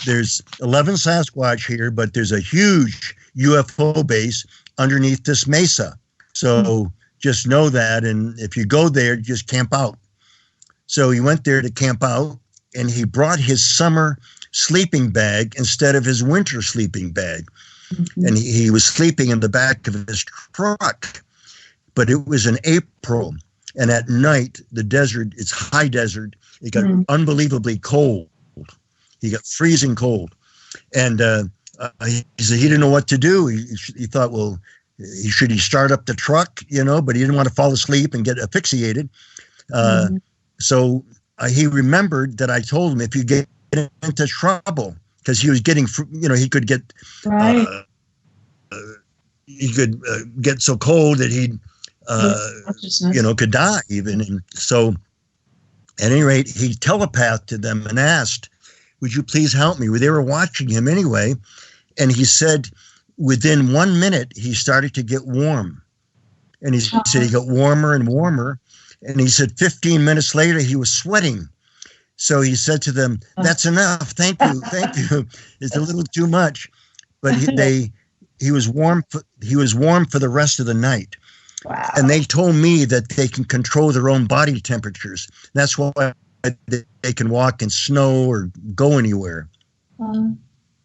there's 11 Sasquatch here, but there's a huge UFO base underneath this mesa. So just know that. And if you go there, just camp out. So he went there to camp out, and he brought his summer sleeping bag instead of his winter sleeping bag. Mm-hmm. And he was sleeping in the back of his truck. But it was in April. And at night, the desert, it's high desert. It got unbelievably cold. He got freezing cold. And he said he didn't know what to do. He thought, well, should he start up the truck, but he didn't want to fall asleep and get asphyxiated. So he remembered that I told him if you get into trouble, because he was getting, he could get, he could get so cold that he'd, could die even. And so at any rate, he telepathed to them and asked, would you please help me? Well, they were watching him anyway. And he said, within 1 minute, he started to get warm. And he said he got warmer and warmer. And he said 15 minutes later, he was sweating. So he said to them, that's enough. Thank you. Thank you. It's a little too much. But he was warm. He was warm for the rest of the night. Wow. And they told me that they can control their own body temperatures. That's why they can walk in snow or go anywhere.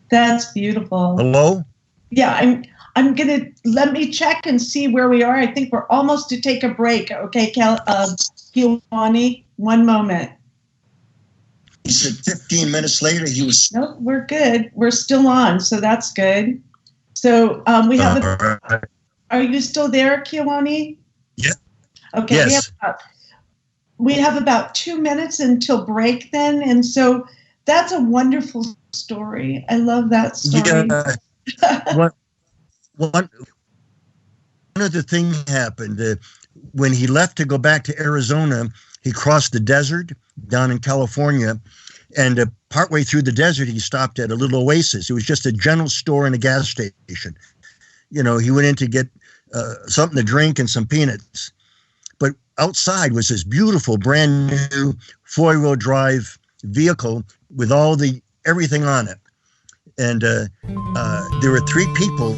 That's beautiful. Hello? Yeah, I'm gonna let me check and see where we are. I think we're almost to take a break. Okay, Kewaunee, 1 moment. He said 15 minutes later he was. Nope, we're good. We're still on, so that's good. So we have. Are you still there, Kewaunee? Yeah. Okay. Yes. We have about 2 minutes until break then, and so that's a wonderful story. I love that story. Yeah. other thing happened. When he left to go back to Arizona, he crossed the desert down in California, and partway through the desert, he stopped at a little oasis. It was just a general store and a gas station. You know, he went in to get something to drink and some peanuts. But outside was this beautiful, brand new 4-wheel drive vehicle with everything on it. And there were 3 people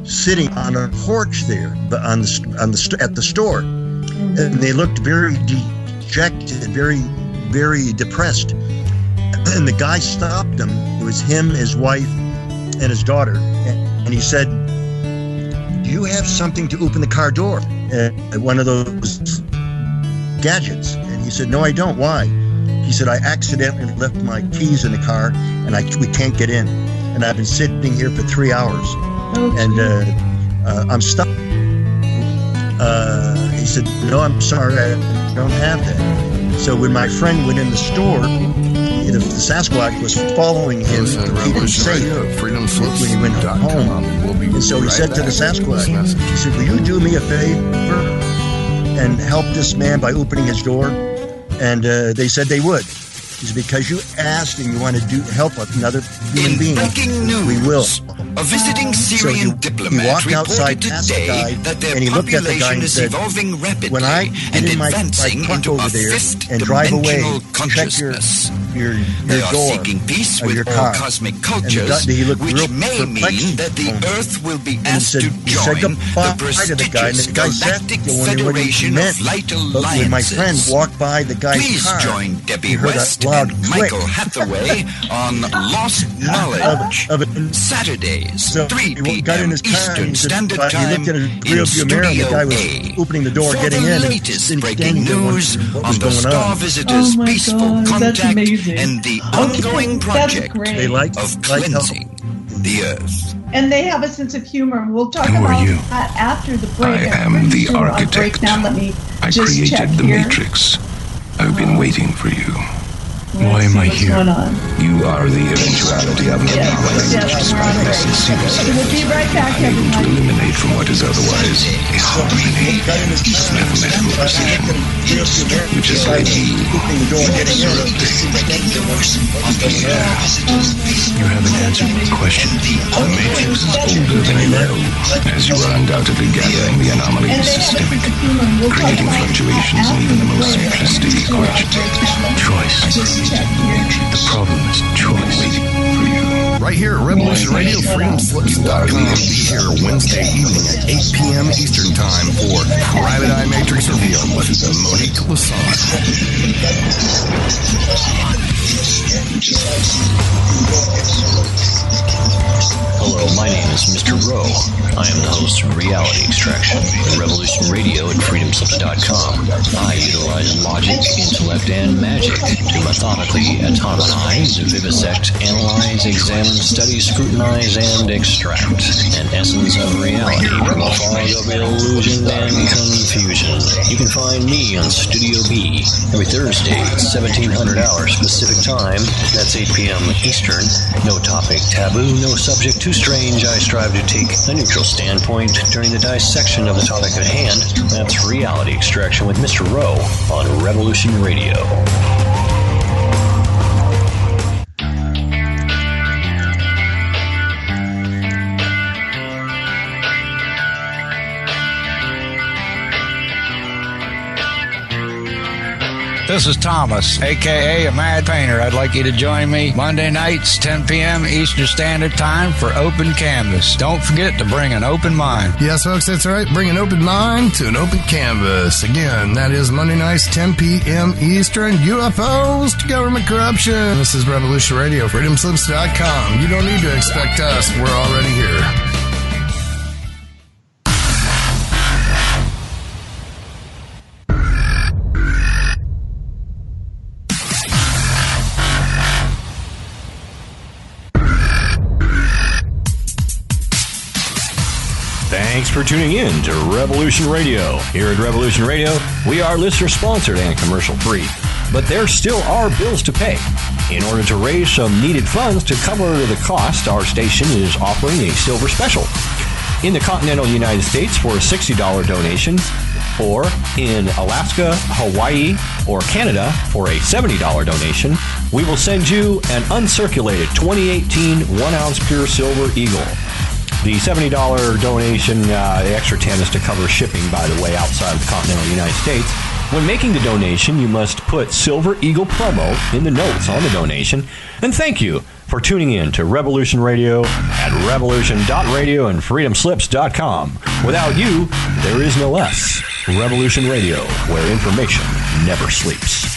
sitting on a porch there, but at the store, and they looked very dejected, very, very depressed. And the guy stopped them. It was him, his wife, and his daughter. And he said, "Do you have something to open the car door?" One of those gadgets. And he said, "No, I don't." "Why?" He said, "I accidentally left my keys in the car, and we can't get in. And I've been sitting here for 3 hours, and I'm stuck." He said, "No, I'm sorry, I don't have that." So when my friend went in the store, the Sasquatch was following him to keep him safe when he went home. And so he said to the Sasquatch, he said, "Will you do me a favor and help this man by opening his door?" And they said they would. He said, "Because you asked and you want to help another human being, we will." A visiting Syrian diplomat reported today that their population is evolving rapidly and advancing into a fifth-dimensional consciousness. They are seeking peace with all cosmic cultures, which may mean that the Earth will be asked to join the prestigious Galactic Federation of Light Alliances. When my friend walked by the guy's car, please join Debbie West and Michael Hathaway on Lost Knowledge, Saturdays, 3 p.m. Eastern Standard Time in Studio A. Opening the door, for getting the in, latest breaking news on the Star Visitors' peaceful contact and the ongoing project of cleansing the Earth. And they have a sense of humor. We'll talk Who about are you? that after the break. I am the architect. Now, let me I just created check the here. Matrix. I've been waiting for you. Why am I here? You are the eventuality of the knowledge. We'll be right back, Able to everybody. eliminate from what is otherwise a harmony, mathematical precision, which has led you You haven't answered my question. The Matrix is older than you know, as you are undoubtedly gathering the anomaly is systemic, creating fluctuations in even the most simplistic equation. Choice. The problem is choice waiting for you. Right here at Revolution Radio, freedomslips.com. Be here Wednesday evening at 8 p.m. Eastern Time for Private Eye Matrix Reveal with Monique Lassard. Hello, my name is Mr. Rowe. I am the host of Reality Extraction at Revolution Radio and freedomslips.com. I utilize logic, intellect, and magic to methodically atomize, vivisect, analyze, examine, study, scrutinize, and extract an essence of reality from a fog of illusion and confusion. You can find me on Studio B every Thursday at 1700 hours Pacific Time. That's 8 p.m. Eastern. No topic taboo, no subject too strange. I strive to take a neutral standpoint during the dissection of the topic at hand. That's Reality Extraction with Mr. Rowe on Revolution Radio. This is Thomas, a.k.a. a Mad Painter. I'd like you to join me Monday nights, 10 p.m. Eastern Standard Time for Open Canvas. Don't forget to bring an open mind. Yes, folks, that's right. Bring an open mind to an open canvas. Again, that is Monday nights, 10 p.m. Eastern. UFOs to government corruption. This is Revolution Radio, freedomslips.com. You don't need to expect us. We're already here. Thanks for tuning in to Revolution Radio. Here at Revolution Radio, we are listener-sponsored and commercial-free. But there still are bills to pay. In order to raise some needed funds to cover the cost, our station is offering a silver special. in the continental United States for a $60 donation, or in Alaska, Hawaii, or Canada for a $70 donation, we will send you an uncirculated 2018 1-ounce pure silver eagle. The $70 donation, the extra 10 is to cover shipping, by the way, outside of the continental United States. When making the donation, you must put Silver Eagle promo in the notes on the donation. And thank you for tuning in to Revolution Radio at revolution.radio and freedomslips.com. Without you, there is no us. Revolution Radio, where information never sleeps.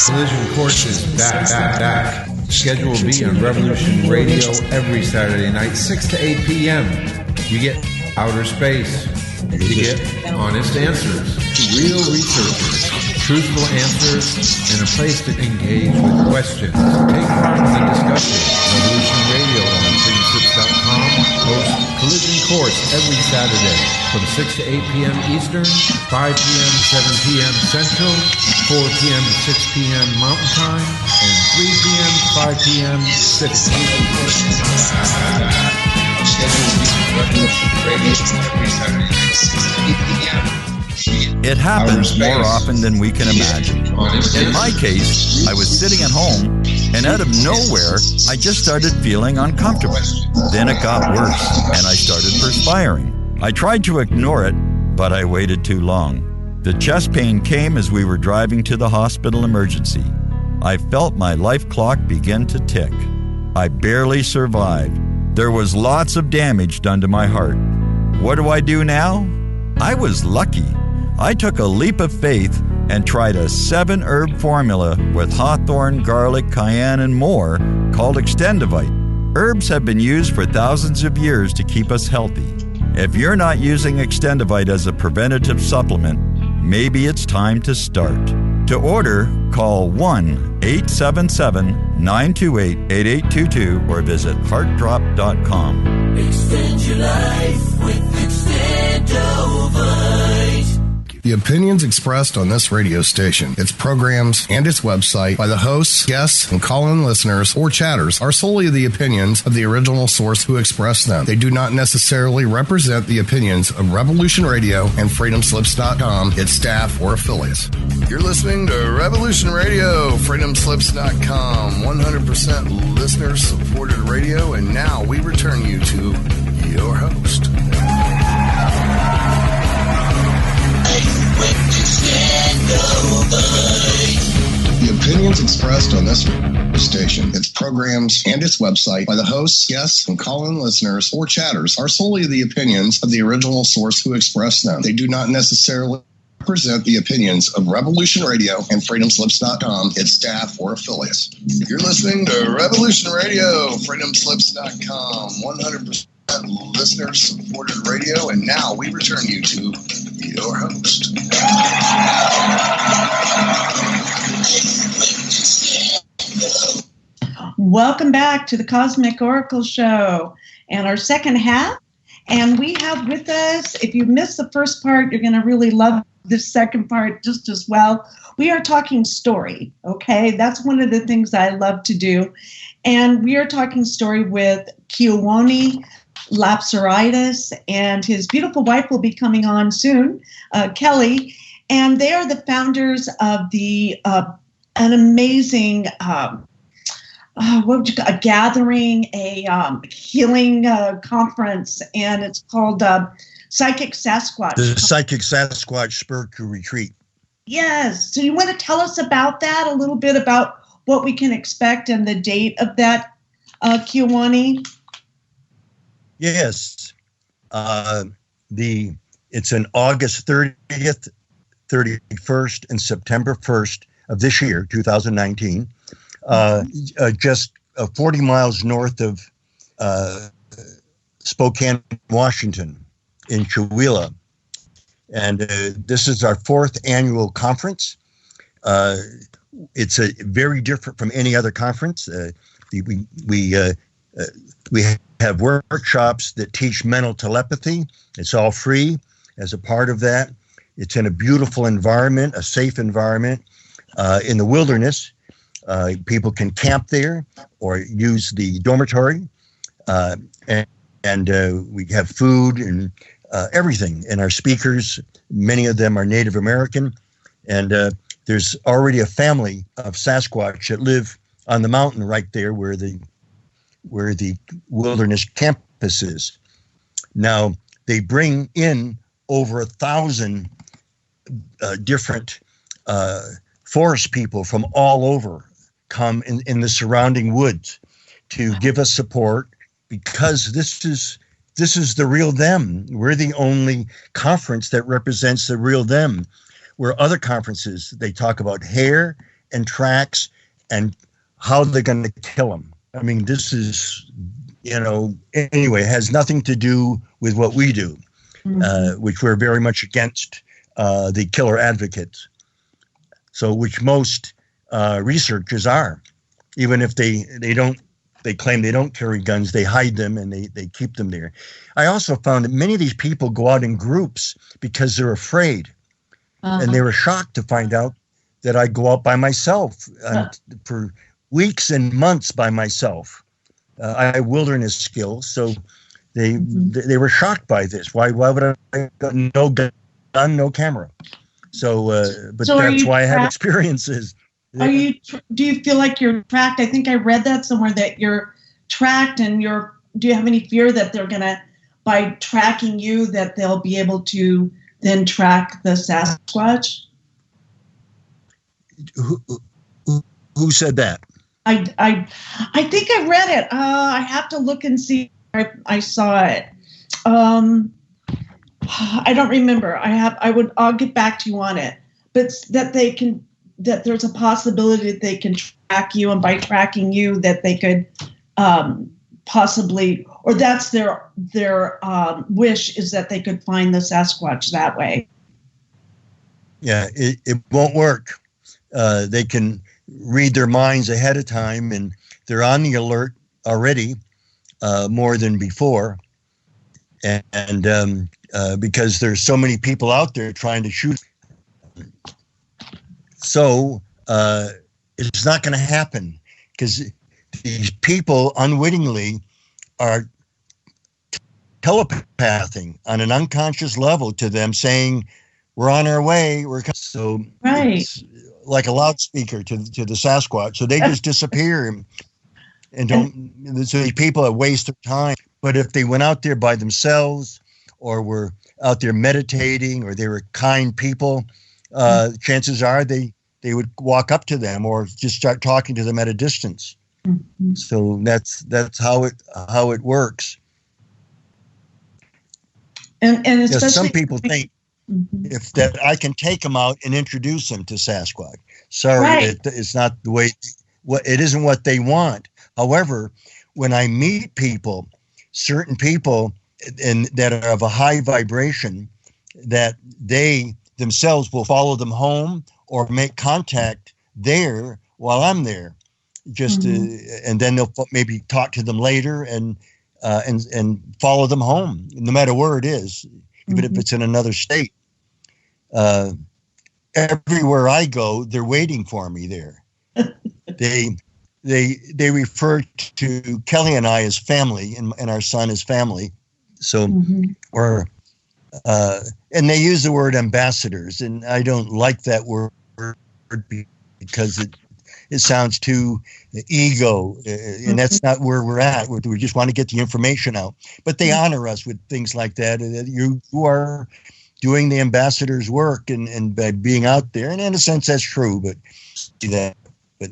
Collision Course is back. Schedule B on Revolution Radio every Saturday night, 6 to 8 p.m. You get outer space. You get honest answers, real researchers, truthful answers, and a place to engage with questions. Take part in the discussion. Revolution Radio on freedomslips.com hosts Collision Course every Saturday from 6 to 8 p.m. Eastern, 5 p.m. to 7 p.m. Central, 4 p.m. to 6 p.m. Mountain Time, and 3 p.m. to 5 p.m. Pacific. It happens more often than we can imagine. In my case, I was sitting at home, and out of nowhere, I just started feeling uncomfortable. Then it got worse, and I started perspiring. I tried to ignore it, but I waited too long. The chest pain came as we were driving to the hospital emergency. I felt my life clock begin to tick. I barely survived. There was lots of damage done to my heart. What do I do now? I was lucky. I took a leap of faith and tried a 7-herb formula with hawthorn, garlic, cayenne, and more called Extendivite. Herbs have been used for thousands of years to keep us healthy. If you're not using Extendivite as a preventative supplement, maybe it's time to start. To order, call 1-877-928-8822 or visit heartdrop.com. Extend your life with Extendovite. The opinions expressed on this radio station, its programs, and its website by the hosts, guests, and call-in listeners or chatters are solely the opinions of the original source who expressed them. They do not necessarily represent the opinions of Revolution Radio and freedomslips.com, its staff, or affiliates. You're listening to Revolution Radio, freedomslips.com, 100% listener-supported radio, and now we return you to your host. The opinions expressed on this station, its programs, and its website by the hosts, guests, and call-in listeners or chatters are solely the opinions of the original source who expressed them. They do not necessarily represent the opinions of Revolution Radio and freedomslips.com, its staff, or affiliates. You're listening to Revolution Radio, freedomslips.com, 100% listener-supported radio, and now we return you to your host. Welcome back to the Cosmic Oracle Show and our second half. And we have with us, if you missed the first part, you're going to really love this second part just as well. We are talking story, okay? That's one of the things I love to do. And we are talking story with Kewaunee Lapseritis, and his beautiful wife will be coming on soon, Kelly. And they are the founders of the an amazing a gathering, a healing conference, and it's called Psychic Sasquatch. The Psychic Sasquatch Spiritual Retreat. Yes. So you want to tell us about that, a little bit about what we can expect and the date of that, Kewaunee? Yes. It's on August 30th, 31st, and September 1st of this year, 2019. Just 40 miles north of Spokane, Washington, in Chewelah. And this is our 4th annual conference. It's very different from any other conference. We have workshops that teach mental telepathy. It's all free as a part of that. It's in a beautiful environment, a safe environment in the wilderness. People can camp there or use the dormitory. And we have food and everything. And our speakers, many of them are Native American. And there's already a family of Sasquatch that live on the mountain right there where the wilderness campus is. Now, they bring in over 1,000 different forest people from all over come in the surrounding woods to give us support, because this is the real them. We're the only conference that represents the real them. Where other conferences, they talk about hair and tracks and how they're going to kill them. I mean, this is, anyway, it has nothing to do with what we do, which we're very much against the killer advocates. So, which most researchers are, even if they claim they don't carry guns, they hide them and they keep them there. I also found that many of these people go out in groups because they're afraid. And they were shocked to find out that I go out by myself for weeks and months by myself. I have wilderness skills, so they were shocked by this. Why would I got no gun, no camera? So, but so that's why I have experiences. Do you feel like you're tracked? I think I read that somewhere that you're tracked, and do you have any fear that they're gonna, by tracking you, that they'll be able to then track the Sasquatch? Who said that? I think I read it. I have to look and see if I saw it. I don't remember. I'll get back to you on it. But that there's a possibility that they can track you, and by tracking you, that they could possibly, or that's their wish, is that they could find the Sasquatch that way. Yeah, it won't work. They can read their minds ahead of time, and they're on the alert already more than before. And because there's so many people out there trying to shoot. So it's not going to happen, because these people unwittingly are telepathing on an unconscious level to them, saying, we're on our way. So it's like a loudspeaker to the Sasquatch. So they just disappear and don't. So these people are waste of time. But if they went out there by themselves, or were out there meditating, or they were kind people, chances are they would walk up to them or just start talking to them at a distance. Mm-hmm. So that's how it works. And especially, some people think if that I can take them out and introduce them to Sasquatch. Sorry, it's not the way. It isn't what they want. However, when I meet people, certain people, and that are of a high vibration, that they themselves will follow them home or make contact there while I'm there, just and then they'll maybe talk to them later and follow them home, no matter where it is, even if it's in another state. Everywhere I go, they're waiting for me there. They refer to Kelly and I as family, and our son as family. So, and they use the word ambassadors, and I don't like that word because it sounds too ego, and that's not where we're at. We just want to get the information out. But they honor us with things like that. You are doing the ambassador's work, and by being out there, and in a sense that's true, but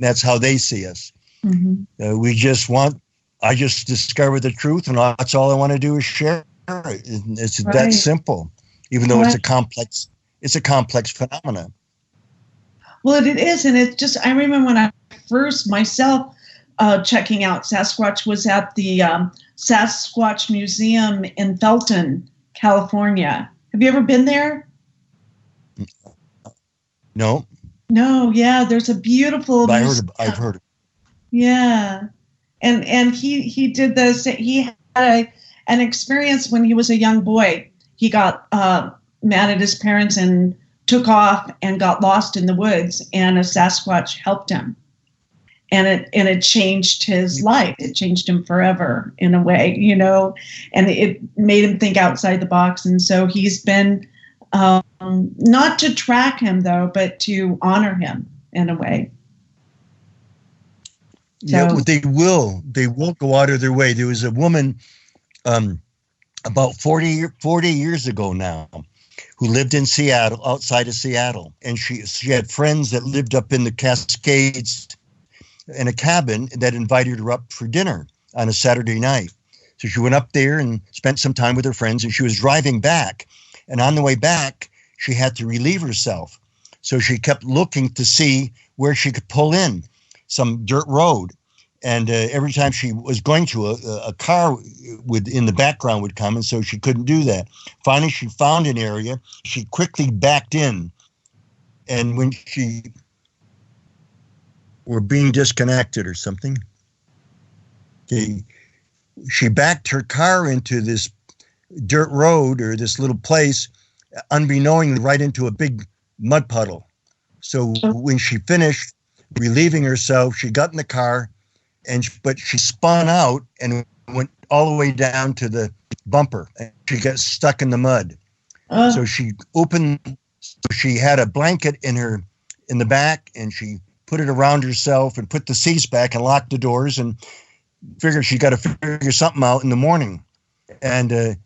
that's how they see us. I just discovered the truth, and that's all I want to do is share it. It's that simple, even though it's a complex phenomenon. Well, it is, and it's just, I remember when I first myself checking out Sasquatch was at the Sasquatch Museum in Felton, California. Have you ever been there? No. No, yeah, there's a beautiful. I've heard of. Yeah, and he did this. He had an experience when he was a young boy. He got mad at his parents and took off and got lost in the woods, and a Sasquatch helped him, and it changed his life. It changed him forever in a way, you know, and it made him think outside the box. And so he's been not to track him though, but to honor him in a way. So, yeah, they will go out of their way. There was a woman about 40 years ago now who lived in Seattle, outside of Seattle. And she had friends that lived up in the Cascades in a cabin that invited her up for dinner on a Saturday night. So she went up there and spent some time with her friends, and she was driving back. And on the way back, she had to relieve herself. So she kept looking to see where she could pull in some dirt road. And every time she was going to, a car in the background would come, and so she couldn't do that. Finally, she found an area. She quickly backed in. And when she were being disconnected or something, she backed her car into this dirt road or this little place, unbeknowingly right into a big mud puddle. So when she finished relieving herself, she got in the car, but she spun out and went all the way down to the bumper, and she got stuck in the mud. So she had a blanket in the back, and she put it around herself and put the seats back and locked the doors, and figured she got to figure something out in the morning. And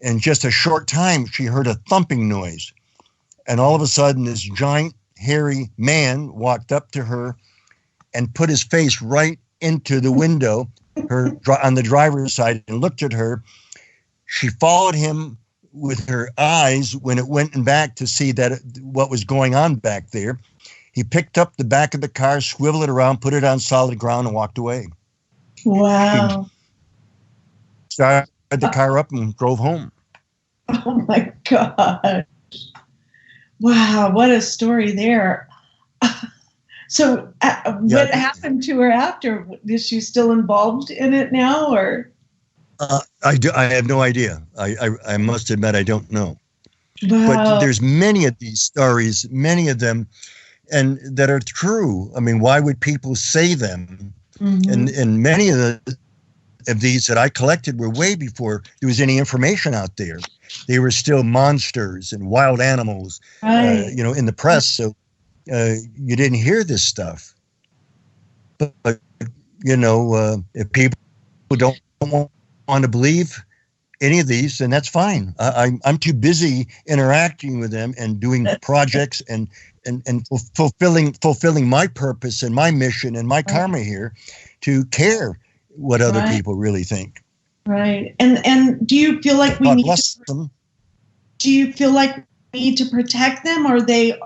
in just a short time, she heard a thumping noise, and all of a sudden, this giant, hairy man walked up to her and put his face right into the window on the driver's side and looked at her. She followed him with her eyes when it went back to see what was going on back there. He picked up the back of the car, swiveled it around, put it on solid ground, and walked away. Wow. She started the car up and drove home. Oh my gosh. Wow, what a story there. So what happened to her after? Is she still involved in it now, or? I have no idea. I must admit I don't know. Wow. But there's many of these stories, many of them, and that are true. I mean, why would people say them? Mm-hmm. And many of these that I collected were way before there was any information out there. They were still monsters and wild animals, right. In the press. So you didn't hear this stuff. But if people don't want to believe any of these, then that's fine. I'm too busy interacting with them and doing projects and fulfilling my purpose and my mission and my karma here to care what other people really think. Right. And do you feel like we need to, do you feel like we need to protect them? Or are they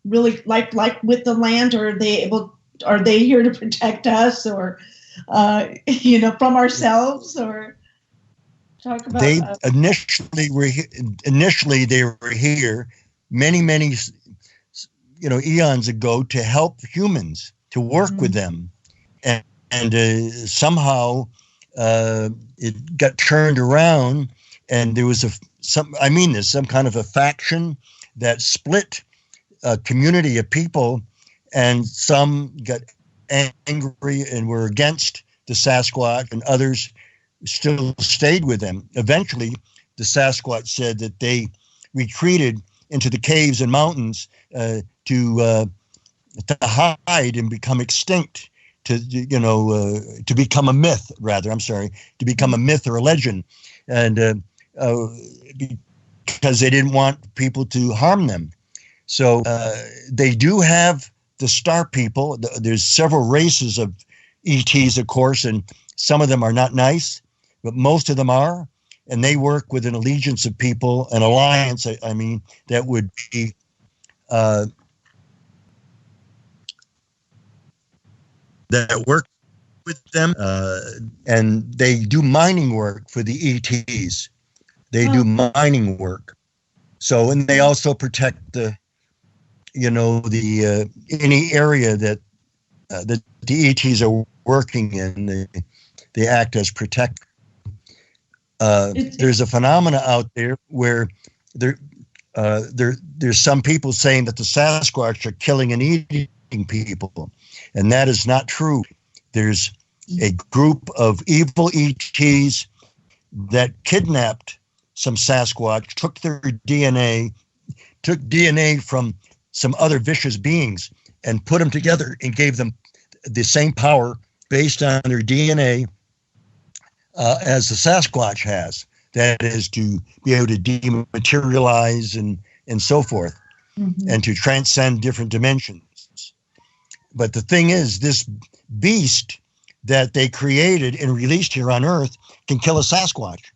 really like with the land, or are they here to protect us, or from ourselves, or talk about initially they were here many eons ago to help humans, to work with them, and somehow it got turned around, and there was some kind of a faction that split a community of people, and some got angry and were against the Sasquatch, and others still stayed with them. Eventually, the Sasquatch said that they retreated into the caves and mountains to hide and become extinct, to become a myth, to become a myth or a legend, and because they didn't want people to harm them. So they do have the star people. There's several races of ETs, of course, and some of them are not nice, but most of them are. And they work with an allegiance of people, an alliance, that would be that work with them. And they do mining work for the ETs. They do mining work. So, and they also protect the the any area that the ETs are working in, they act as protectors. There's a phenomena out there where there's some people saying that the Sasquatch are killing and eating people, and that is not true. There's a group of evil ETs that kidnapped some Sasquatch, took their DNA, took DNA from some other vicious beings, and put them together and gave them the same power based on their DNA as the Sasquatch has. That is to be able to dematerialize and so forth, and to transcend different dimensions. But the thing is, this beast that they created and released here on Earth can kill a Sasquatch.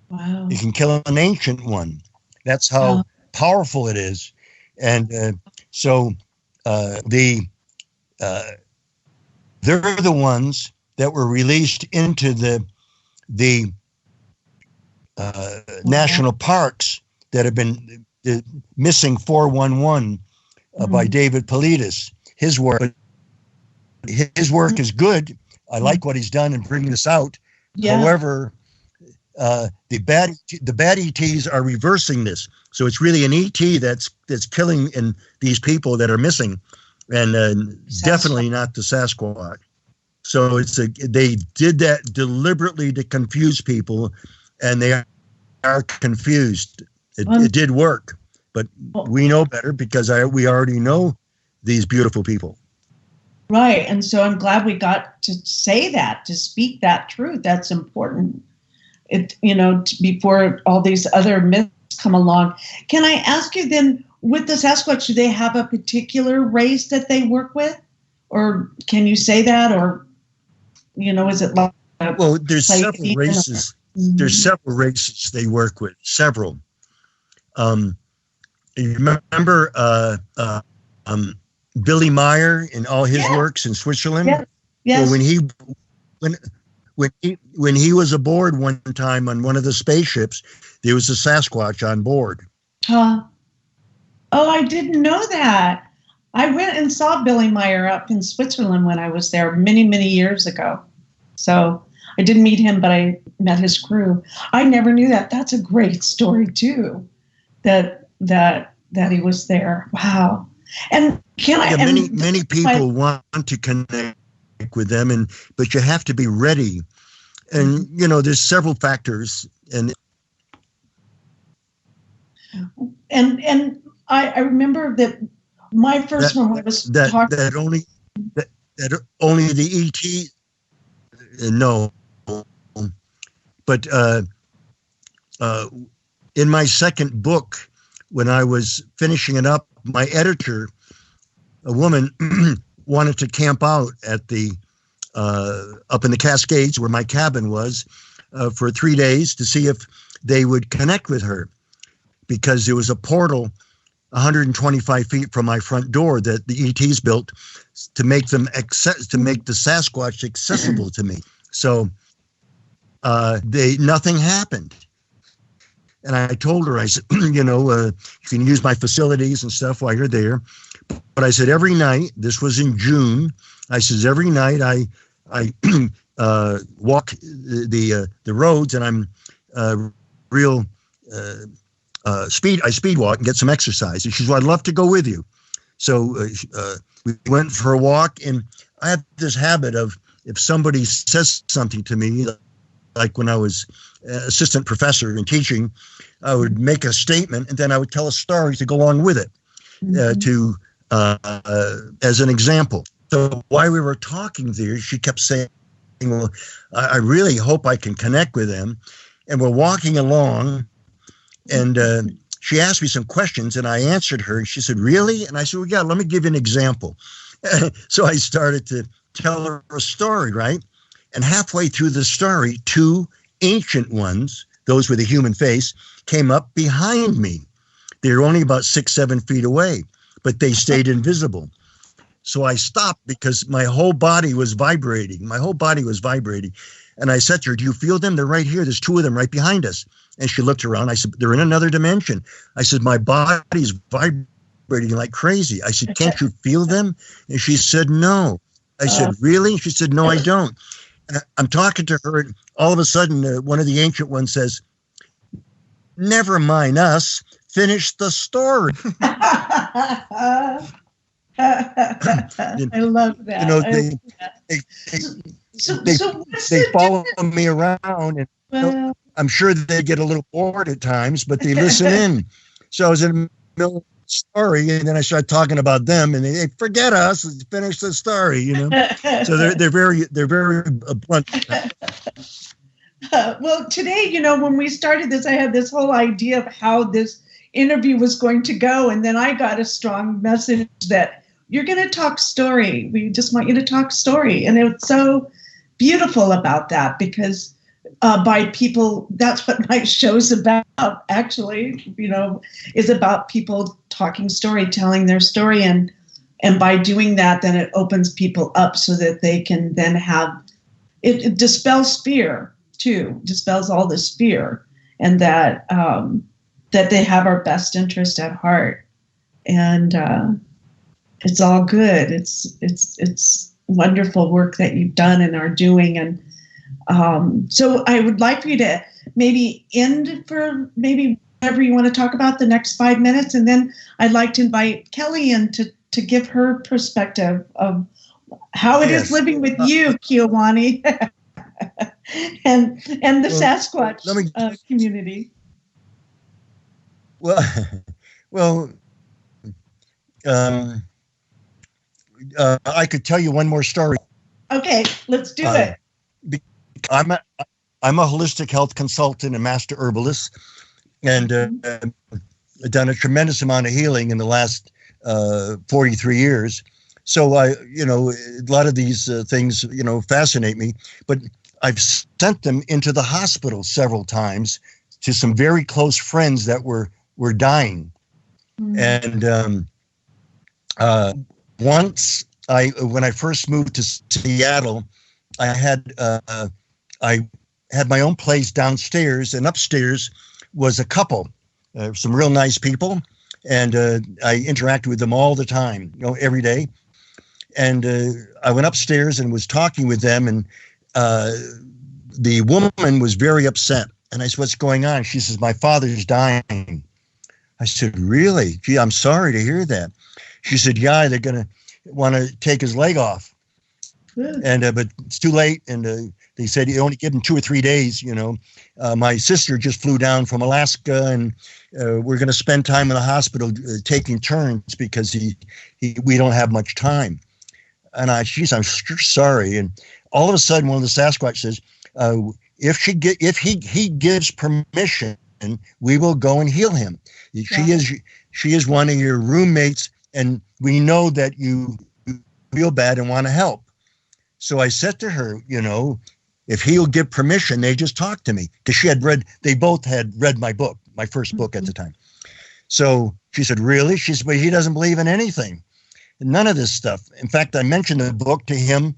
Wow. It can kill an ancient one. That's how powerful it is. And so they're the ones that were released into the national parks that have been missing 411 by David Politis. His work is good. I like what he's done in bringing this out. Yeah. However, the bad ETs are reversing this. So it's really an ET that's killing these people that are missing, and definitely not the Sasquatch. So they did that deliberately to confuse people, and they are confused. It did work, but we know better because we already know these beautiful people. Right, and so I'm glad we got to say that, to speak that truth. That's important. Before all these other myths come along. Can I ask you then, with the Sasquatch, do they have a particular race that they work with, or can you say that, or is it like? Well, there's several races. There's several races they work with. Several. You remember Billy Meyer in all his works in Switzerland? Yes. Well, when he was aboard one time on one of the spaceships, there was a Sasquatch on board. Oh, I didn't know that. I went and saw Billy Meyer up in Switzerland when I was there many, many years ago. So I didn't meet him, but I met his crew. I never knew that. That's a great story too, that he was there. Wow. And many people want to connect with them, but you have to be ready. And there's several factors, and I remember that my first one was that only the ET. No, but in my second book, when I was finishing it up, my editor, a woman, wanted to camp out at the up in the Cascades where my cabin was for 3 days to see if they would connect with her, because there was a portal 125 feet from my front door that the ETs built to make them to make the Sasquatch accessible to me. So nothing happened. And I told her, I said, you can use my facilities and stuff while you're there. But I said, every night, this was in June, I says, every night I walk the roads, and I'm real I speed walk and get some exercise. And she said, well, I'd love to go with you. So we went for a walk, and I had this habit of, if somebody says something to me, like when I was assistant professor and teaching, I would make a statement, and then I would tell a story to go along with it, as an example. So while we were talking there, she kept saying, well, I really hope I can connect with them. And we're walking along, and she asked me some questions, and I answered her, and she said, really? And I said, well, yeah, let me give you an example. So I started to tell her a story, right? And halfway through the story, two ancient ones, those with a human face, came up behind me. They were only about 6-7 feet away, but they stayed invisible. So I stopped because my whole body was vibrating. And I said to her, do you feel them? They're right here. There's two of them right behind us. And she looked around. I said, they're in another dimension. I said, my body's vibrating vibrating like crazy. I said, can't you feel them? And she said, no. I said, really? She said, no, I don't. And I'm talking to her, and all of a sudden, one of the ancient ones says, never mind us, finish the story. I love that. You know, they follow me around, and I'm sure they get a little bored at times, but they listen in. So I was in the middle of the story, and then I started talking about them, and they forget us, finish the story, you know. So they're very blunt. Well, today, you know, when we started this, I had this whole idea of how this interview was going to go, and then I got a strong message that you're going to talk story. We just want you to talk story, and it's so beautiful about that, because by people, that's what my show's about, actually, you know, is about people talking story, telling their story, and by doing that, then it opens people up so that they can then have, it dispels fear too, dispels all this fear, and that that they have our best interest at heart, and it's all good. It's wonderful work that you've done and are doing, and so I would like for you to maybe end for maybe whatever you want to talk about the next 5 minutes, and then I'd like to invite Kelly in to give her perspective of how it is living with you, Kewaunee, and the Sasquatch community. Well, I could tell you one more story. Okay, let's do it. I'm a holistic health consultant and master herbalist, and I've done a tremendous amount of healing in the last 43 years. So a lot of these things, fascinate me, but I've sent them into the hospital several times to some very close friends that were dying. And once when I first moved to Seattle, I had my own place downstairs, and upstairs was a couple, some real nice people, and I interacted with them all the time, every day. And I went upstairs and was talking with them, and the woman was very upset. And I said, "What's going on?" She says, "My father's dying." I said, "Really? Gee, I'm sorry to hear that." She said, "Yeah, they're going to want to take his leg off." And but it's too late, and they said you only give him 2 or 3 days. My sister just flew down from Alaska, and we're going to spend time in the hospital taking turns because we don't have much time. And I'm sorry. And all of a sudden, one of the Sasquatch says, if he gives permission, we will go and heal him. Yeah. She is one of your roommates, and we know that you feel bad and want to help. So I said to her, if he'll give permission, they just talked to me, because they both had read my book, my first book at the time. So she said, "Really?" She said, "But he doesn't believe in anything. None of this stuff." In fact, I mentioned the book to him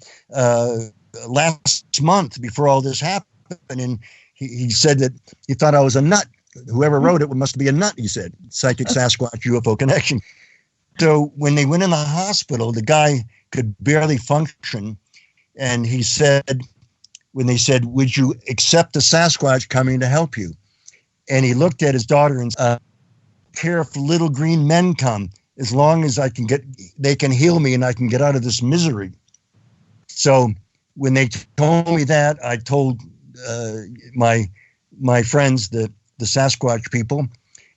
last month before all this happened, and he said that he thought I was a nut. Whoever wrote it must be a nut, he said. Psychic Sasquatch UFO Connection. So when they went in the hospital, the guy could barely function, and he said, when they said, "Would you accept the Sasquatch coming to help you?" And he looked at his daughter and said, "Care if little green men come, as long as they can heal me and I can get out of this misery." So when they told me that, I told my friends, the Sasquatch people,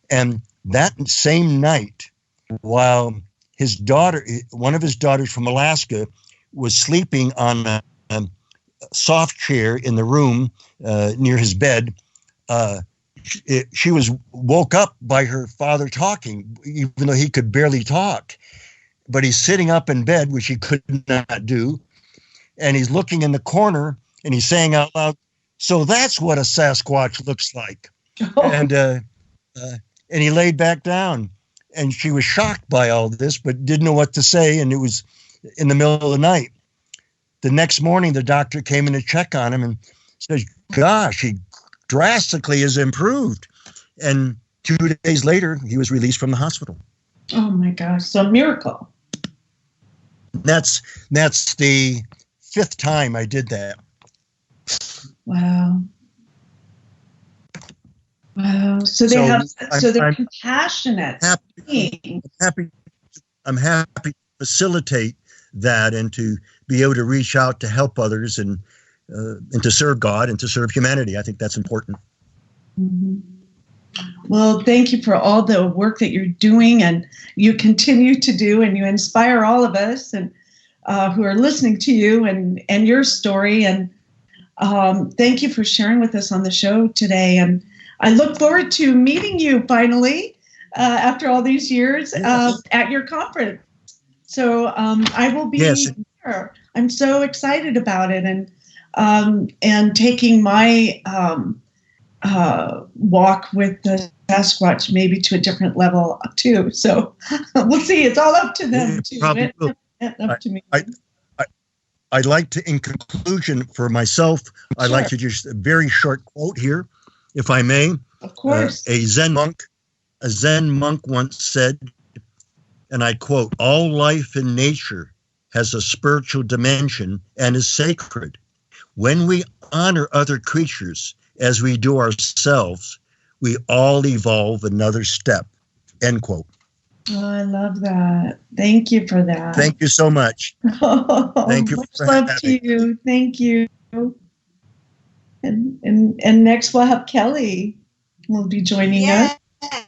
and that same night, while one of his daughters from Alaska was sleeping on a soft chair in the room near his bed, she was woke up by her father talking, even though he could barely talk. But he's sitting up in bed, which he could not do, and he's looking in the corner, and he's saying out loud, "So that's what a Sasquatch looks like." And he laid back down, and she was shocked by all this, but didn't know what to say, and it was in the middle of the night. The next morning, the doctor came in to check on him and says, "Gosh, he drastically has improved." And 2 days later, he was released from the hospital. Oh my gosh! So a miracle. That's the 5th time I did that. Wow. Wow. So they're compassionate. I'm happy to facilitate that and to be able to reach out to help others and to serve God and to serve humanity. I think that's important. Mm-hmm. Well, thank you for all the work that you're doing and you continue to do, and you inspire all of us and who are listening to you and your story. And thank you for sharing with us on the show today. And I look forward to meeting you finally after all these years at your conference. So I will be there. I'm so excited about it, and taking my walk with the Sasquatch maybe to a different level too. So we'll see. It's all up to them too. Up to me. I'd like to, in conclusion for myself, I'd like to just a very short quote here, if I may. Of course. A Zen monk once said, and I quote, "All life in nature has a spiritual dimension and is sacred. When we honor other creatures as we do ourselves, we all evolve another step." End quote. Oh, I love that. Thank you for that. Thank you so much. Thank you. Much love to you. Thank you. And next we'll have Kelly will be joining us.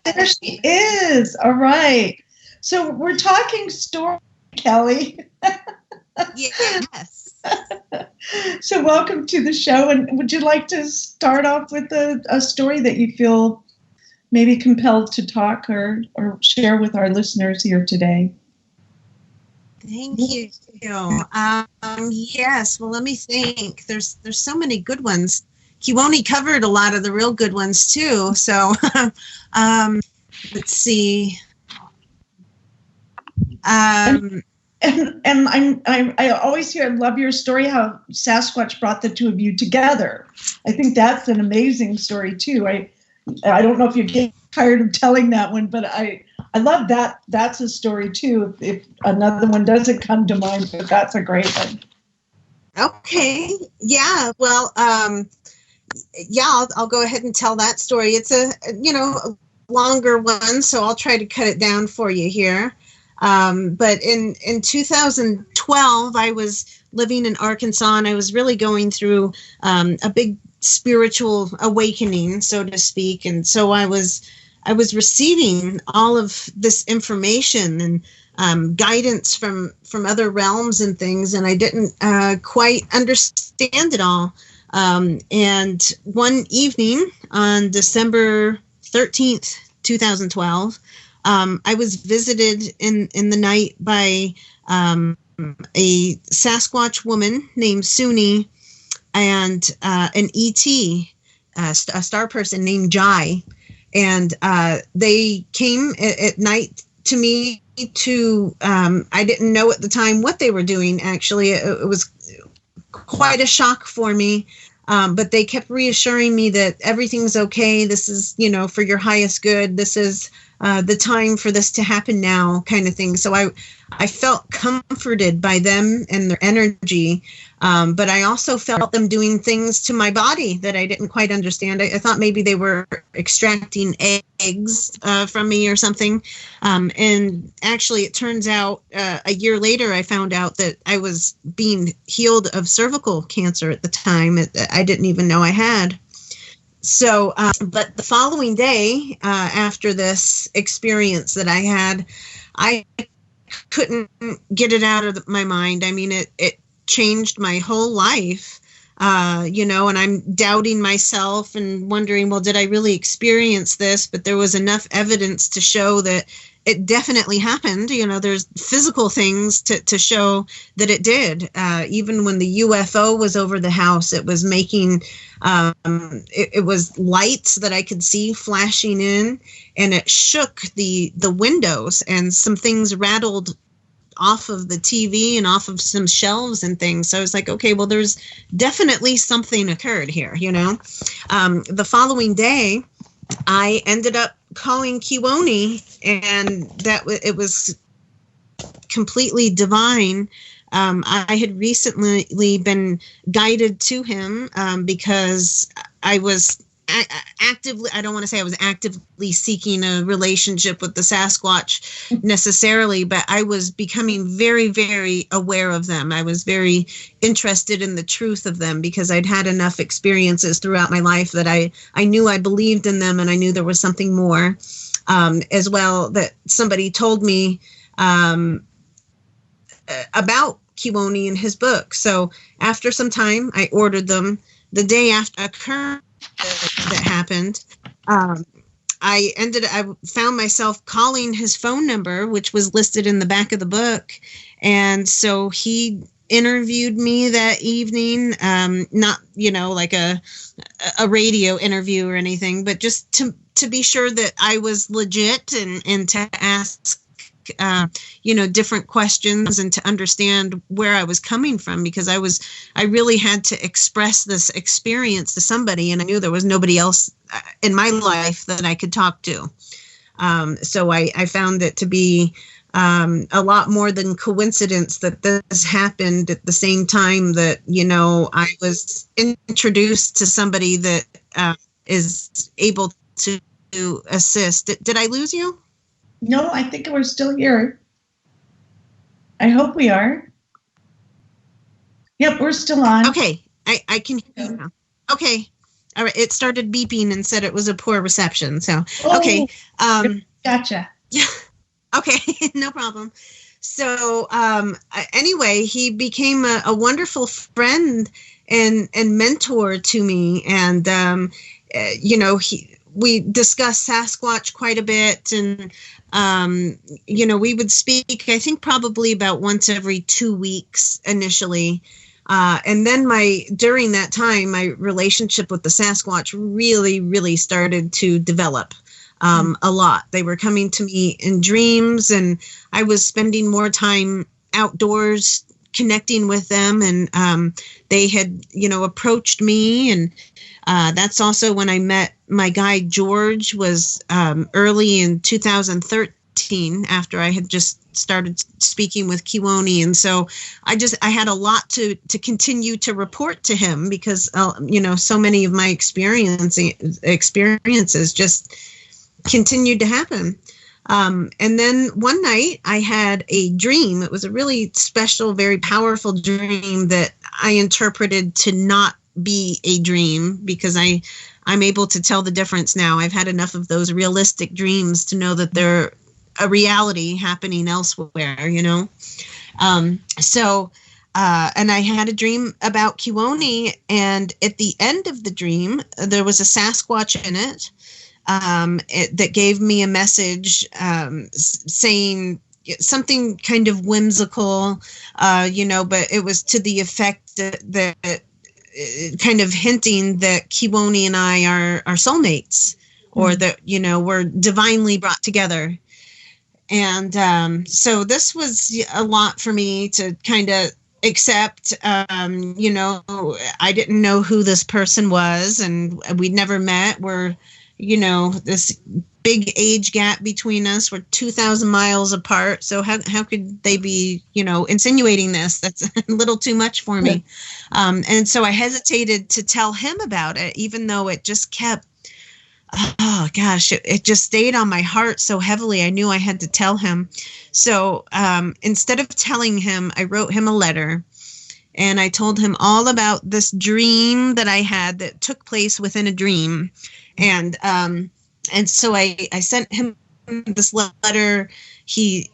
There she is. All right. So we're talking story, Kelly. Yes. So welcome to the show. And would you like to start off with a story that you feel maybe compelled to talk or share with our listeners here today? Thank you. Yes. Well, let me think. There's so many good ones. Kewaunee covered a lot of the real good ones too. So let's see. And I always love your story, how Sasquatch brought the two of you together. I think that's an amazing story too. I don't know if you get tired of telling that one, but I love that. That's a story too. If another one doesn't come to mind, but that's a great one. Okay. Yeah. Well, I'll go ahead and tell that story. It's a longer one, so I'll try to cut it down for you here. But in 2012, I was living in Arkansas, and I was really going through a big spiritual awakening, so to speak. And so I was receiving all of this information and guidance from other realms and things, and I didn't quite understand it all. And one evening on December 13th, 2012, I was visited in the night by a Sasquatch woman named Suni and an ET, a star person named Jai. And they came at night to me to, I didn't know at the time what they were doing, actually. It was quite a shock for me. But they kept reassuring me that everything's okay. This is, for your highest good. This is the time for this to happen now, kind of thing. So I felt comforted by them and their energy. But I also felt them doing things to my body that I didn't quite understand. I thought maybe they were extracting eggs from me or something. And actually, it turns out a year later, I found out that I was being healed of cervical cancer at the time. I didn't even know I had. So, but the following day, after this experience that I had, I couldn't get it out of my mind. I mean, it changed my whole life, and I'm doubting myself and wondering, well, did I really experience this? But there was enough evidence to show that it definitely happened. There's physical things to show that it did. Even when the UFO was over the house, it was making, it was lights that I could see flashing in, and it shook the windows, and some things rattled off of the TV and off of some shelves and things. So I was like, okay, well, there's definitely something occurred here, The following day, I ended up calling Kewaunee, and that it was completely divine. I had recently been guided to him because I was actively, I don't want to say I was actively seeking a relationship with the Sasquatch necessarily, but I was becoming very, very aware of them. I was very interested in the truth of them because I'd had enough experiences throughout my life that I knew I believed in them, and I knew there was something more as well that somebody told me about Kewaunee in his book. So after some time, I ordered them. The day after occurrence that happened, I found myself calling his phone number, which was listed in the back of the book. And so he interviewed me that evening, not, like a radio interview or anything, but just to be sure that I was legit and to ask different questions and to understand where I was coming from, because I really had to express this experience to somebody, and I knew there was nobody else in my life that I could talk to. So I found it to be a lot more than coincidence that this happened at the same time that, I was introduced to somebody that is able to assist. Did I lose you? No, I think we're still here. I hope we are. Yep, we're still on. Okay, I can hear you now. Okay, all right. It started beeping and said it was a poor reception. So, okay. Gotcha. Yeah. Okay, no problem. So, anyway, he became a wonderful friend and mentor to me, and we discussed Sasquatch quite a bit, and we would speak, I think probably about once every 2 weeks initially. And then during that time, my relationship with the Sasquatch really, really started to develop a lot. They were coming to me in dreams, and I was spending more time outdoors connecting with them, and they had, approached me, and that's also when I met my guide George, was early in 2013, after I had just started speaking with Kewaunee. And so I had a lot to continue to report to him because, so many of my experiences just continued to happen. And then one night I had a dream. It was a really special, very powerful dream that I interpreted to not be a dream, because I'm able to tell the difference now. I've had enough of those realistic dreams to know that they're a reality happening elsewhere, So I had a dream about Kewaunee, and at the end of the dream, there was a Sasquatch in it, that gave me a message saying something kind of whimsical, but it was to the effect that kind of hinting that Kewaunee and I are soulmates, or that, we're divinely brought together. And so this was a lot for me to kind of accept. I didn't know who this person was, and we'd never met. We're, this big age gap between us. We're 2,000 miles apart. So how could they be, insinuating this? That's a little too much for me. And so I hesitated to tell him about it, even though it just kept, it just stayed on my heart so heavily. I knew I had to tell him. So instead of telling him, I wrote him a letter, and I told him all about this dream that I had that took place within a dream. And so I sent him this letter. He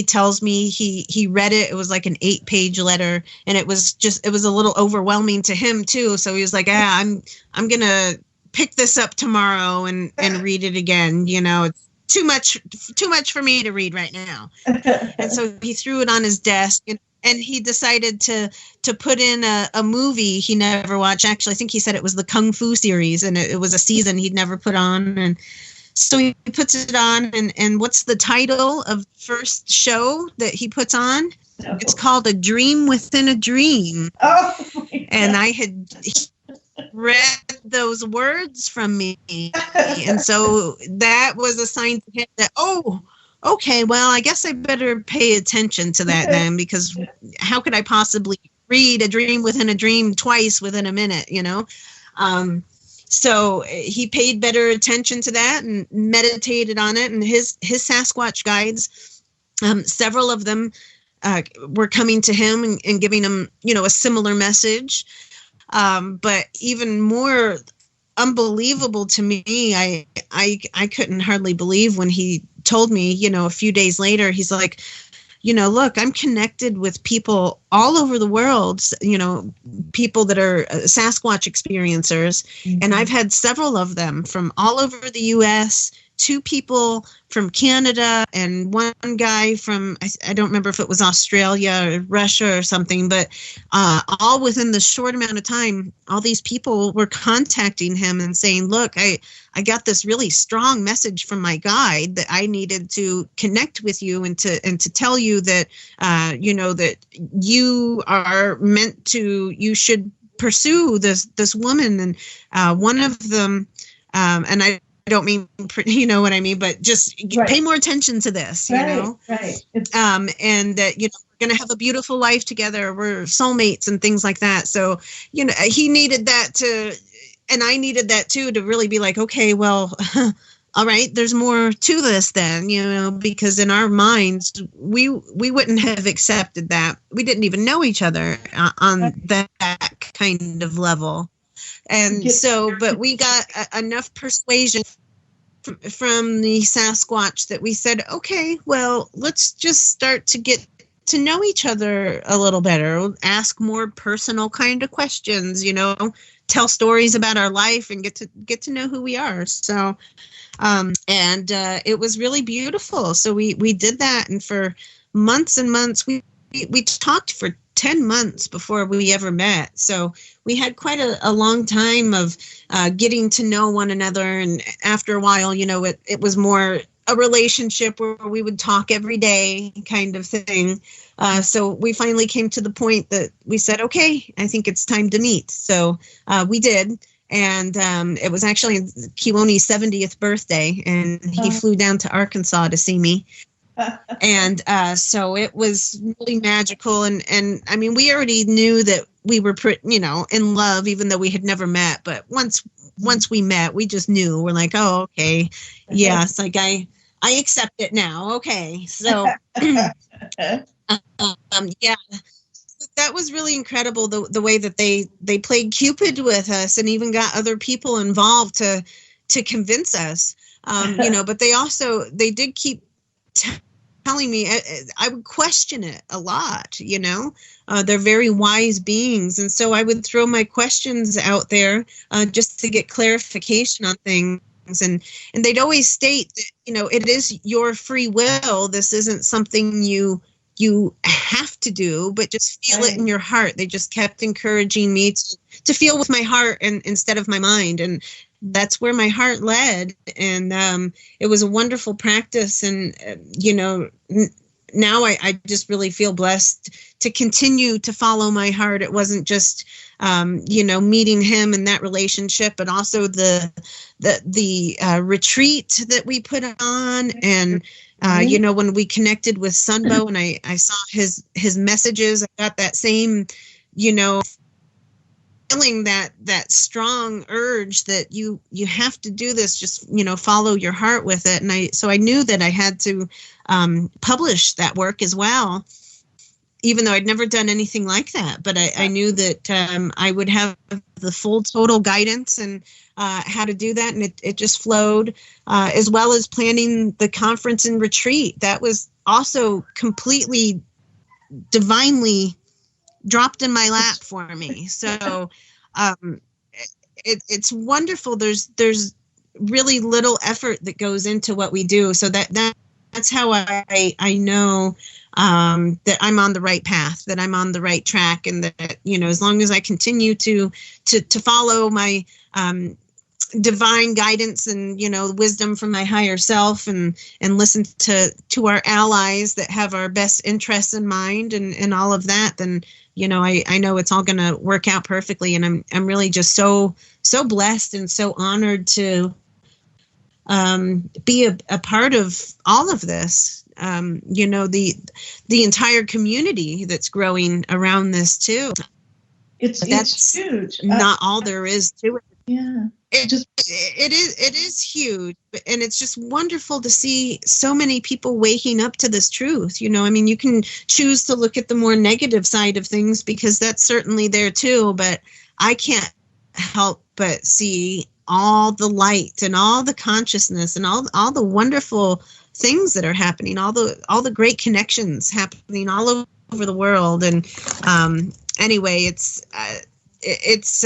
tells me he read it. It was like an 8-page letter, and it was a little overwhelming to him too. So he was like, I'm going to pick this up tomorrow and read it again. It's too much for me to read right now. And so he threw it on his desk, and he decided to put in a movie he never watched. Actually, I think he said it was the Kung Fu series, and it was a season he'd never put on. And so he puts it on, and what's the title of the first show that he puts on? Oh. It's called A Dream Within a Dream. Oh, and I had read those words from me. And so that was a sign to him that, oh, okay, well, I guess I better pay attention to that then, because how could I possibly read a dream within a dream twice within a minute, you know? So he paid better attention to that and meditated on it. And his Sasquatch guides, several of them were coming to him and giving him, you know, a similar message. But even more unbelievable to me, I couldn't hardly believe when he told me, you know, a few days later, he's like, you know, look, I'm connected with people all over the world, you know, people that are Sasquatch experiencers. Mm-hmm. And I've had several of them from all over the U.S., 2 people from Canada, and 1 guy from, I don't remember if it was Australia or Russia or something, but all within the short amount of time, all these people were contacting him and saying, look, I got this really strong message from my guide that I needed to connect with you and to tell you that, you know, that you are meant to, you should pursue this woman. And one of them, and I don't mean, you know what I mean, but just pay more attention to this, you know? Right. And that, you know, we're going to have a beautiful life together. We're soulmates and things like that. So, you know, he needed that to, and I needed that too, to really be like, okay, well, all right, there's more to this then, you know, because in our minds, we wouldn't have accepted that. We didn't even know each other on that kind of level. And so, but we got enough persuasion from the Sasquatch that we said, okay, well, let's just start to get to know each other a little better, ask more personal kind of questions, you know, tell stories about our life and get to know who we are. So, and it was really beautiful. So we did that. And for months and months, we talked for 10 months before we ever met. So we had quite a long time of getting to know one another. And after a while, you know, it was more a relationship where we would talk every day kind of thing. So we finally came to the point that we said, okay, I think it's time to meet. So we did. And it was actually Kewaunee's 70th birthday, and he flew down to Arkansas to see me. And so it was really magical. And I mean, we already knew that we were, you know, in love, even though we had never met. But once we met, we just knew. We're like, oh, okay. Yes, like I accept it now. Okay. So, yeah, that was really incredible. The way that they played Cupid with us and even got other people involved to convince us, you know, but they did keep telling me, I would question it a lot, you know. They're very wise beings, and so I would throw my questions out there just to get clarification on things, and they'd always state that, you know, it is your free will. This isn't something you have to do, but just feel it in your heart. They just kept encouraging me to feel with my heart and instead of my mind, and that's where my heart led. And it was a wonderful practice. And, you know, now I just really feel blessed to continue to follow my heart. It wasn't just, you know, meeting him in that relationship, but also the retreat that we put on. And, you know, when we connected with Sunbow and I saw his messages, I got that same, you know, feeling that strong urge that you have to do this, just, you know, follow your heart with it. And so I knew that I had to publish that work as well, even though I'd never done anything like that. But I knew that I would have the full total guidance and how to do that. And it just flowed, as well as planning the conference and retreat. That was also completely divinely dropped in my lap for me. So it's wonderful. There's really little effort that goes into what we do. So that's how I know that I'm on the right path, that I'm on the right track, and that, you know, as long as I continue to follow my divine guidance and, wisdom from my higher self, and listen to our allies that have our best interests in mind, and all of that, then, I know it's all going to work out perfectly. And I'm really just so blessed and so honored to be a part of all of this. The entire community that's growing around this too. It's huge. Not all there is to it. Yeah. It is huge, and it's just wonderful to see so many people waking up to this truth. You can choose to look at the more negative side of things, because that's certainly there too, but I can't help but see all the light and all the consciousness and all the wonderful things that are happening, all the great connections happening all over the world. And anyway, it's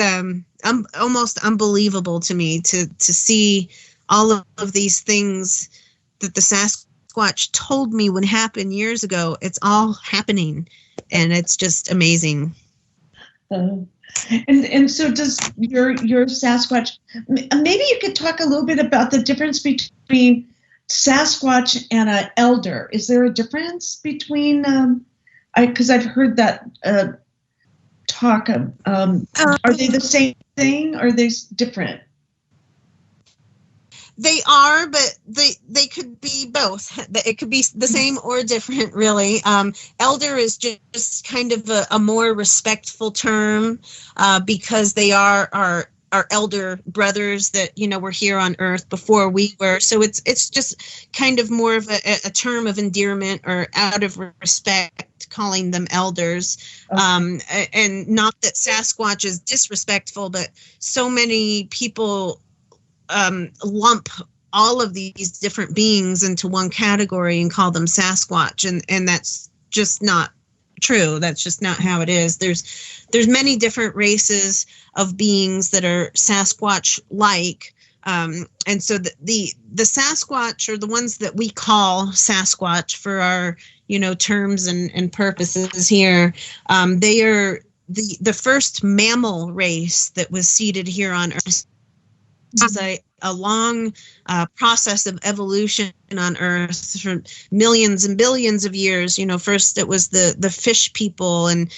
almost unbelievable to me to see all of these things that the Sasquatch told me would happen years ago. It's all happening, and it's just amazing. And so does your Sasquatch, maybe you could talk a little bit about the difference between Sasquatch and an elder. Is there a difference between, because I've heard that talk of, are they the same thing, or are they different? They are, but they could be both. It could be the same or different, really. Elder is just kind of a more respectful term, because they are our elder brothers that, were here on Earth before we were. So it's just kind of more of a term of endearment, or out of respect, calling them elders. Okay. And not that Sasquatch is disrespectful, but so many people lump all of these different beings into one category and call them Sasquatch, and that's just not true. That's just not how it is. There's many different races of beings that are Sasquatch like, and so the Sasquatch, or the ones that we call Sasquatch for our terms and purposes here, they are the first mammal race that was seeded here on Earth. This is a long process of evolution on Earth for millions and billions of years. First it was the fish people, and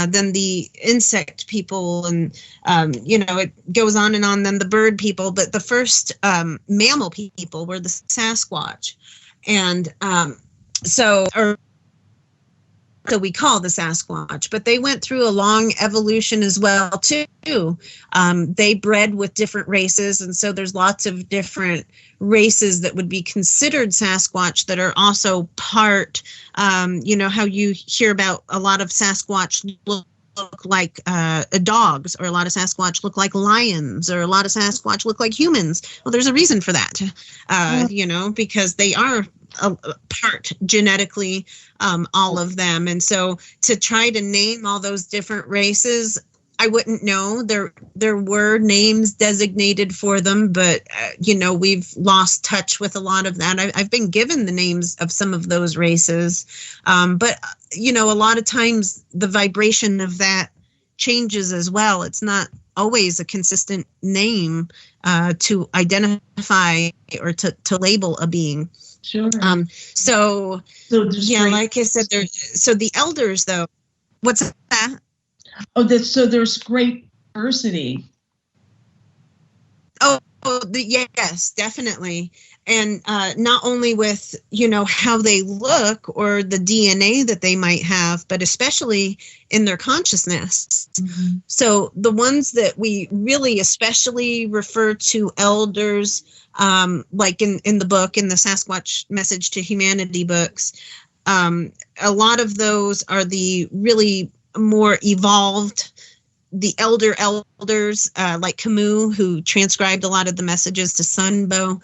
then the insect people, and it goes on and on. Then the bird people, but the first mammal people were the Sasquatch, and so we call the Sasquatch, but they went through a long evolution as well too. They bred with different races, and so there's lots of different races that would be considered Sasquatch that are also part, how you hear about a lot of Sasquatch look like dogs, or a lot of Sasquatch look like lions, or a lot of Sasquatch look like humans. Well, there's a reason for that, because they are a part genetically, all of them. And so to try to name all those different races, I wouldn't know. There were names designated for them, but we've lost touch with a lot of that. I've been given the names of some of those races, but a lot of times the vibration of that changes as well. It's not always a consistent name to identify or to label a being. Sure. So yeah, like I said, so the elders, though, what's that? So there's great diversity. Yes, definitely. And not only with, how they look or the DNA that they might have, but especially in their consciousness. Mm-hmm. So the ones that we really especially refer to elders, like in the book, in the Sasquatch Message to Humanity books, a lot of those are the really more evolved, the elders, like Camus, who transcribed a lot of the messages to Sunbow.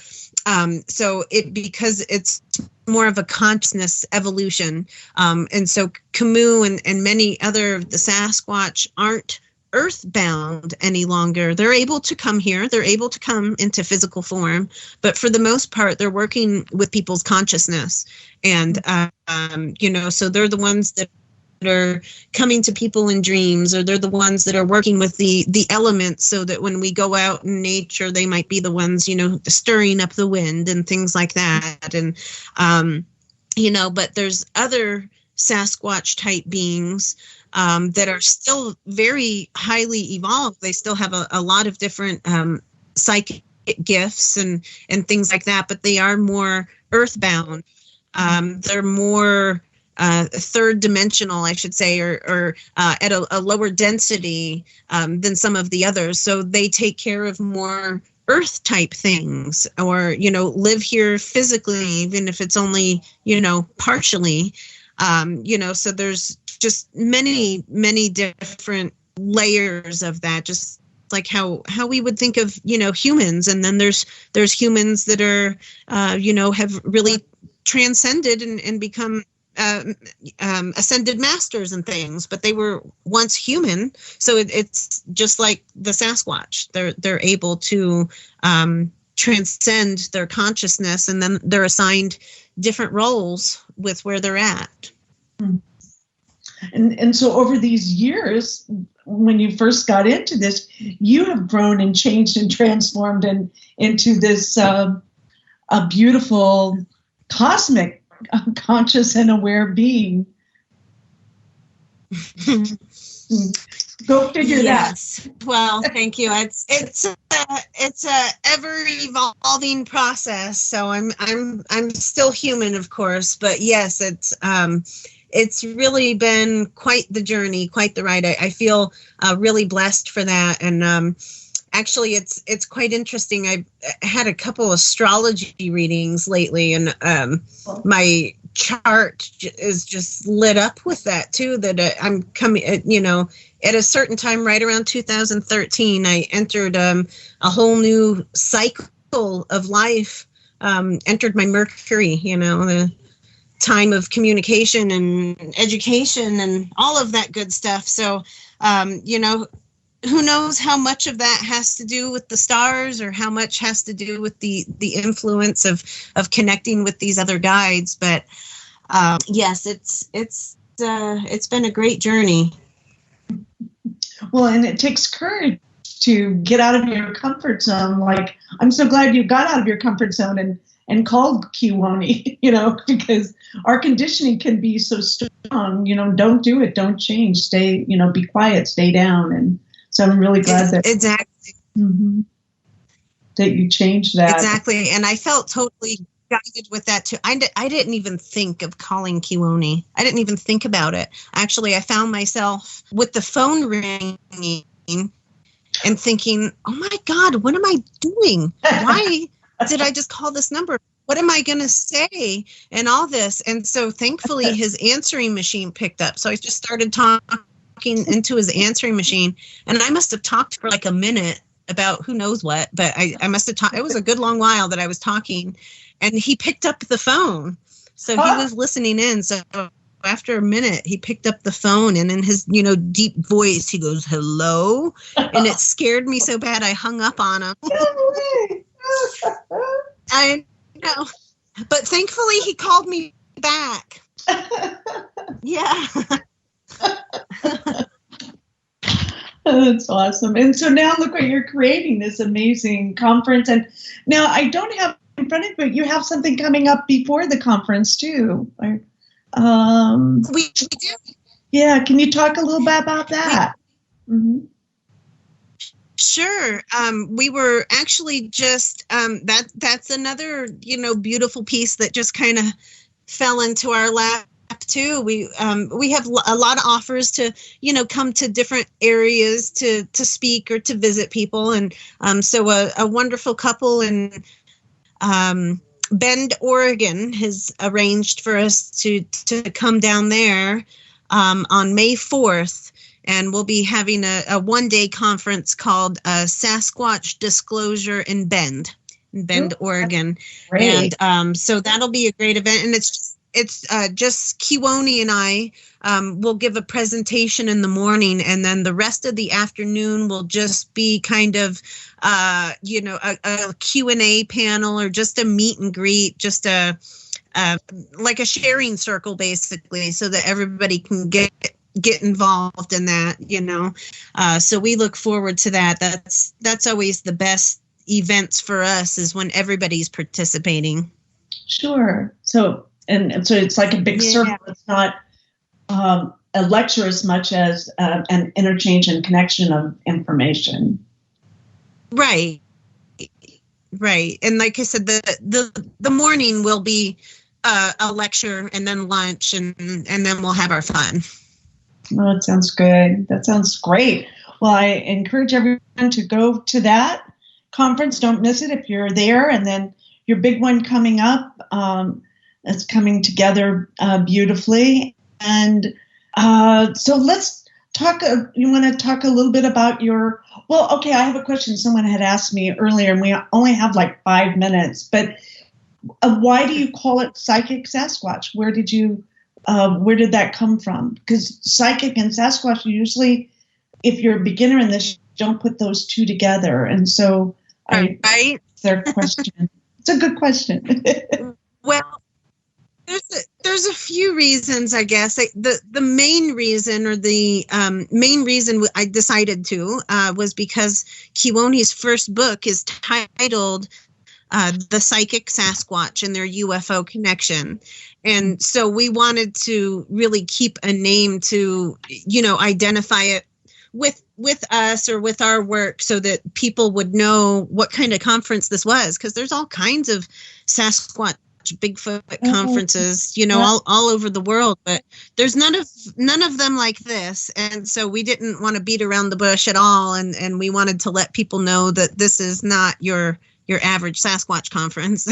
So because it's more of a consciousness evolution. And so Camus and many other of the Sasquatch aren't earthbound any longer. They're able to come here. They're able to come into physical form. But for the most part, they're working with people's consciousness. And, so they're the ones that are coming to people in dreams, or they're the ones that are working with the elements, so that when we go out in nature, they might be the ones, stirring up the wind and things like that. And, but there's other Sasquatch type beings that are still very highly evolved. They still have a lot of different psychic gifts and things like that, but they are more earthbound. They're more third dimensional, I should say, or at a lower density than some of the others. So they take care of more earth type things, or, live here physically, even if it's only, partially, so there's just many, many different layers of that, just like how we would think of, humans. And then there's humans that are, have really transcended and become ascended masters and things, but they were once human. So it's just like the Sasquatch. They're able to transcend their consciousness, and then they're assigned different roles with where they're at. And so over these years, when you first got into this, you have grown and changed and transformed into this a beautiful cosmic conscious and aware being. Go figure yes. that. Well, thank you. It's a ever evolving process. So I'm still human, of course, but yes, it's really been quite the journey, quite the ride. I feel really blessed for that. And actually, it's quite interesting. I had a couple astrology readings lately, and my chart is just lit up with that too, that I'm coming, at a certain time, right around 2013, I entered a whole new cycle of life, entered my Mercury, the time of communication and education and all of that good stuff. So, who knows how much of that has to do with the stars, or how much has to do with the influence of connecting with these other guides. But yes, it's been a great journey. Well, and it takes courage to get out of your comfort zone. Like, I'm so glad you got out of your comfort zone and called Kewaunee, because our conditioning can be so strong. Don't do it, don't change, stay, be quiet, stay down. And so I'm really glad that exactly that you changed that. Exactly, and I felt totally guided with that too. I didn't even think of calling Kewaunee. I didn't even think about it. Actually, I found myself with the phone ringing and thinking, "Oh my God, what am I doing? Why did I just call this number? What am I going to say?" And all this. And so thankfully, his answering machine picked up. So I just started talking into his answering machine, and I must have talked for like a minute about who knows what, but I must have talked. It was a good long while that I was talking, and he picked up the phone. So he was listening in. So after a minute, he picked up the phone, and in his, deep voice, he goes, "Hello." And it scared me so bad I hung up on him. I know. But thankfully he called me back. Yeah. That's awesome. And so now look what you're creating, this amazing conference. And now I don't have in front of me, but you have something coming up before the conference too. We do. Yeah. Can you talk a little bit about that? Sure. We were actually just, that's another, beautiful piece that just kind of fell into our lap too. We have a lot of offers to, come to different areas to speak or to visit people. And so a wonderful couple in Bend, Oregon has arranged for us to come down there on May 4th. And we'll be having a one-day conference called Sasquatch Disclosure in Bend, Oregon. Great. And so that'll be a great event. And it's just Kewaunee and I will give a presentation in the morning, and then the rest of the afternoon will just be kind of, a Q&A panel, or just a meet and greet, just a like a sharing circle, basically, so that everybody can get involved in that, you know. So we look forward to that. That's always the best events for us, is when everybody's participating. Sure. So so it's like a big circle. It's not a lecture as much as an interchange and connection of information. Right. And like I said, the morning will be a lecture, and then lunch, and then we'll have our fun. Oh, that sounds good. That sounds great. Well, I encourage everyone to go to that conference. Don't miss it if you're there. And then your big one coming up, it's coming together beautifully. And so let's talk. You want to talk a little bit about your, well, okay, I have a question. Someone had asked me earlier, and we only have like 5 minutes, but why do you call it Psychic Sasquatch? Where did that come from? Because psychic and Sasquatch, usually, if you're a beginner in this, you don't put those two together. And so their question. It's a good question. Well, there's a few reasons, I guess. The main reason, or the main reason I decided to was because Kewaunee's first book is titled The Psychic Sasquatch and Their UFO Connection. And so we wanted to really keep a name to, you know, identify it with us or with our work, so that people would know what kind of conference this was, because there's all kinds of Sasquatch Bigfoot conferences, you know, all over the world, but there's none of them like this. And so we didn't want to beat around the bush at all, and we wanted to let people know that this is not your average Sasquatch conference.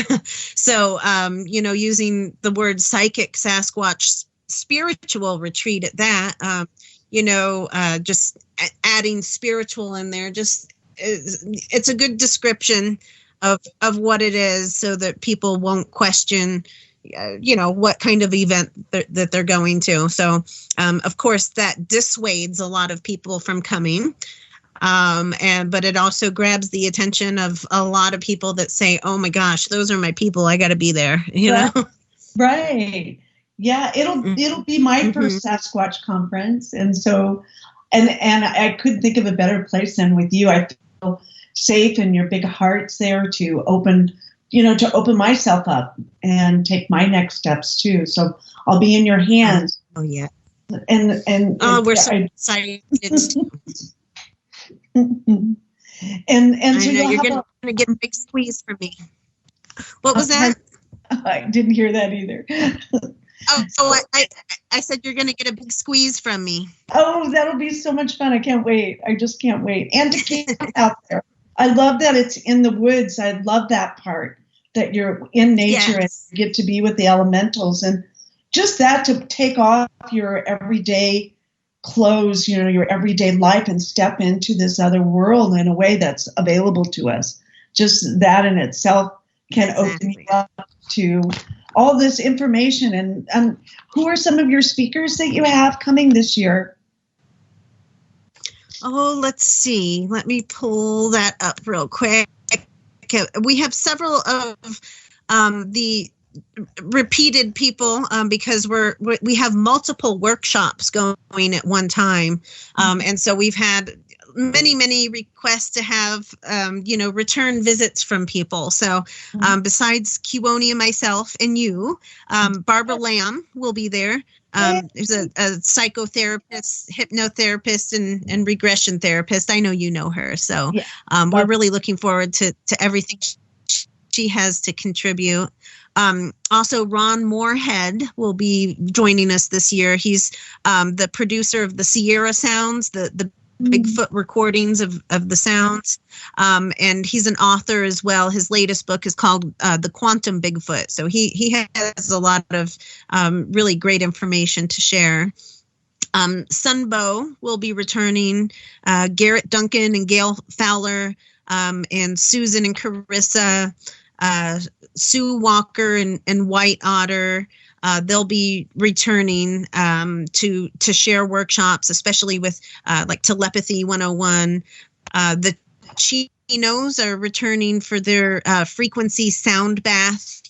So, you know, using the word Psychic Sasquatch Spiritual Retreat at that, you know, just adding spiritual in there, just it's a good description of what it is, so that people won't question, you know, what kind of event that they're going to. So, of course, that dissuades a lot of people from coming. But it also grabs the attention of a lot of people that say, oh my gosh, those are my people. I got to be there, you know? Right. Yeah. It'll be my first Sasquatch conference. And so, and I couldn't think of a better place than with you. I feel safe in your big hearts there to open myself up and take my next steps too. So I'll be in your hands. Oh yeah. And we're so excited. and so you're going to get a big squeeze from me. What was that? I didn't hear that either. I said you're going to get a big squeeze from me. Oh, that'll be so much fun. I can't wait. I just can't wait. And to keep out there. I love that it's in the woods. I love that part, that you're in nature and you get to be with the elementals, and just that, to take off your everyday clothes, you know, your everyday life, and step into this other world in a way that's available to us. Just that in itself can open you up to all this information. And who are some of your speakers that you have coming this year? Oh, let's see. Let me pull that up real quick. We have several of the repeated people because we have multiple workshops going at one time. And so we've had many requests to have, return visits from people. So besides Kewaunee and myself and you, Barbara Lamb will be there. There's a psychotherapist, hypnotherapist, and regression therapist. I know you know her. So we're really looking forward to everything she has to contribute. Also, Ron Moorhead will be joining us this year. He's the producer of the Sierra Sounds, the Bigfoot recordings of the sounds. And he's an author as well. His latest book is called The Quantum Bigfoot. So he has a lot of really great information to share. Sunbow will be returning. Garrett Duncan and Gail Fowler, and Susan and Carissa, Sue Walker and White Otter. They'll be returning to share workshops, especially with like Telepathy 101. The Chinos are returning for their frequency sound bath.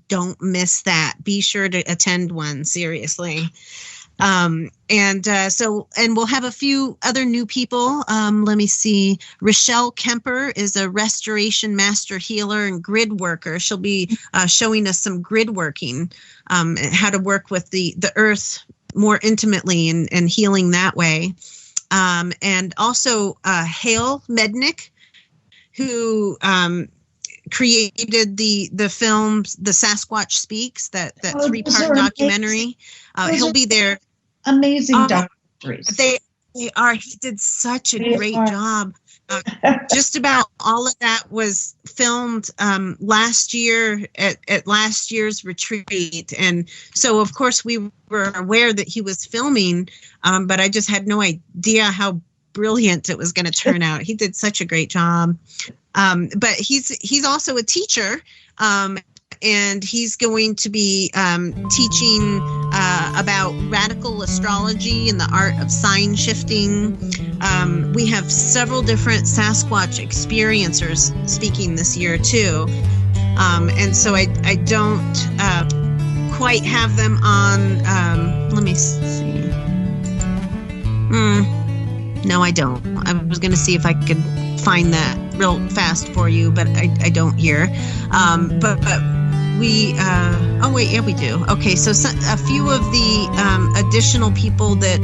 don't miss that. Be sure to attend one, seriously. And we'll have a few other new people. Let me see. Rochelle Kemper is a restoration master healer and grid worker. She'll be showing us some grid working, how to work with the earth more intimately and healing that way. And also Hale Mednick, who created the film The Sasquatch Speaks, that 3-part documentary. He'll be there. Amazing documentaries. They are. He did such a great job. Just about all of that was filmed last year at last year's retreat. And so, of course, we were aware that he was filming, but I just had no idea how brilliant it was going to turn out. He did such a great job. But he's also a teacher, and he's going to be teaching about radical astrology and the art of sign shifting. We have several different Sasquatch experiencers speaking this year too. And so I don't quite have them on. Let me see. No, I don't. I was going to see if I could find that real fast for you, but I don't here. But we, oh wait, yeah, we do. Okay, so a few of the additional people that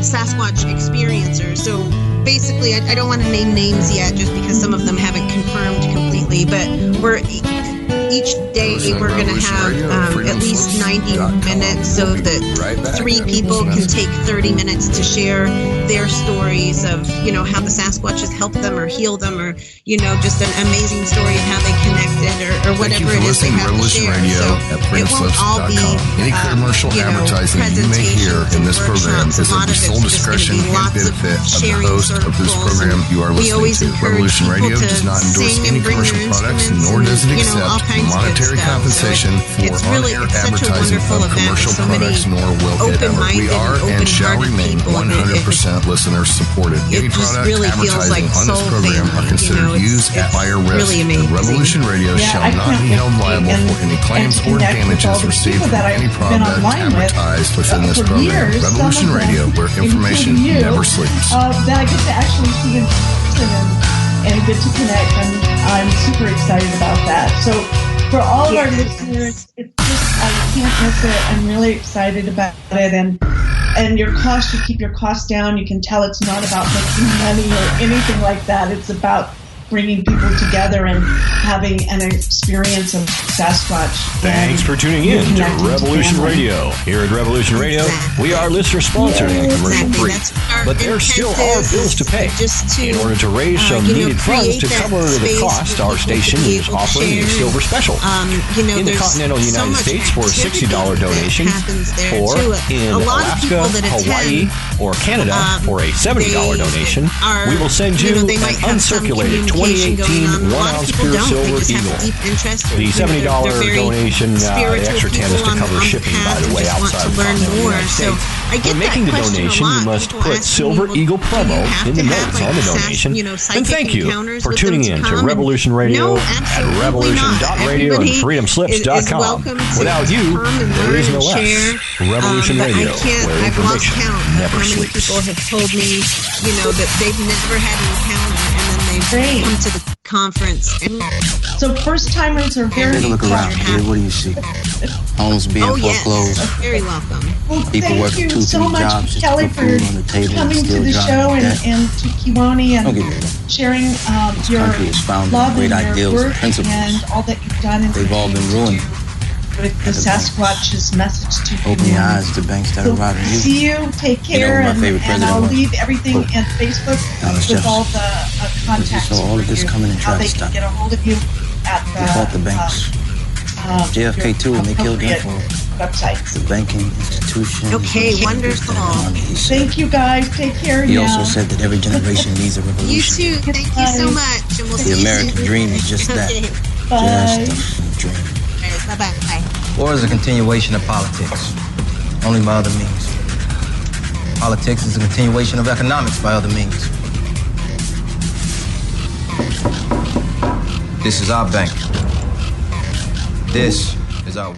Sasquatch experiencers. So basically, I don't want to name names yet, just because some of them haven't confirmed completely. But each day we're going to have at least 90 minutes, so that 3 people can take 30 minutes to share their stories of, how the Sasquatch has helped them or healed them, or, just an amazing story of how they connected, or whatever it is they have to share. So it won't all be any commercial advertising you may hear in this program is at the sole discretion and benefit of the host of this program you are listening to. Revolution Radio does not endorse any commercial products, nor does it accept monetary compensation for on-air advertising of commercial products, nor will it ever. We are and shall remain 100% listener supported. Any product advertising on this program are considered used at buyer risk. Revolution Radio shall not be held liable for any claims or damages received from any product advertised within this program. Revolution Radio, where information never sleeps. That I get to actually see in person and get to connect. I'm super excited about that. So for all of our listeners, it's just, I can't miss it. I'm really excited about it. And your costs, you keep your costs down. You can tell it's not about making money or anything like that. It's about bringing people together and having an experience of Sasquatch. Thanks for tuning in to Revolution Radio. Here at Revolution Radio, we are listener-sponsored and commercial-free. But there still are bills to pay. In order to raise some needed funds to cover the cost, our station is offering a silver special. In the continental United States for a $60 donation, or in Alaska, Hawaii, or Canada for a $70 donation, we will send you an uncirculated 2018 1-ounce pure silver eagle. The $70 donation, the extra 10 is to cover shipping, by the way, outside of the United States. When making the donation, you must put Silver Eagle promo in the notes on the donation. And thank you for tuning in to Revolution Radio at revolution.radio and freedomslips.com. Without you, there is no us. Revolution Radio, where information never sleeps. People have told me, that they've never had an encounter, and then they've come to the conference. So first timers are very take a look around. Here, what do you see? Homes being foreclosed. Yes. Very welcome. Well, people working 2-3 so much, jobs just Kelly, to put food on the table coming and still to the show and to Kewaunee and sharing your love and your work and all that you've done. They've all been ruined. With the Sasquatch's message to you. Open your eyes to banks that are robbing you. See you. Take care. And I'll leave everything at Facebook with all the contacts. So all of this coming and trying to stop. They can get a hold of you at the they fought the banks. JFK too, and they killed him for websites. The banking institution. Okay, wonderful. Thank you guys. Take care. He also said that every generation needs a revolution. You too. Thank you so much. And we'll the American dream is just that. Bye. Just a dream. Bye-bye. Bye. War is a continuation of politics, only by other means. Politics is a continuation of economics by other means. This is our bank. This is our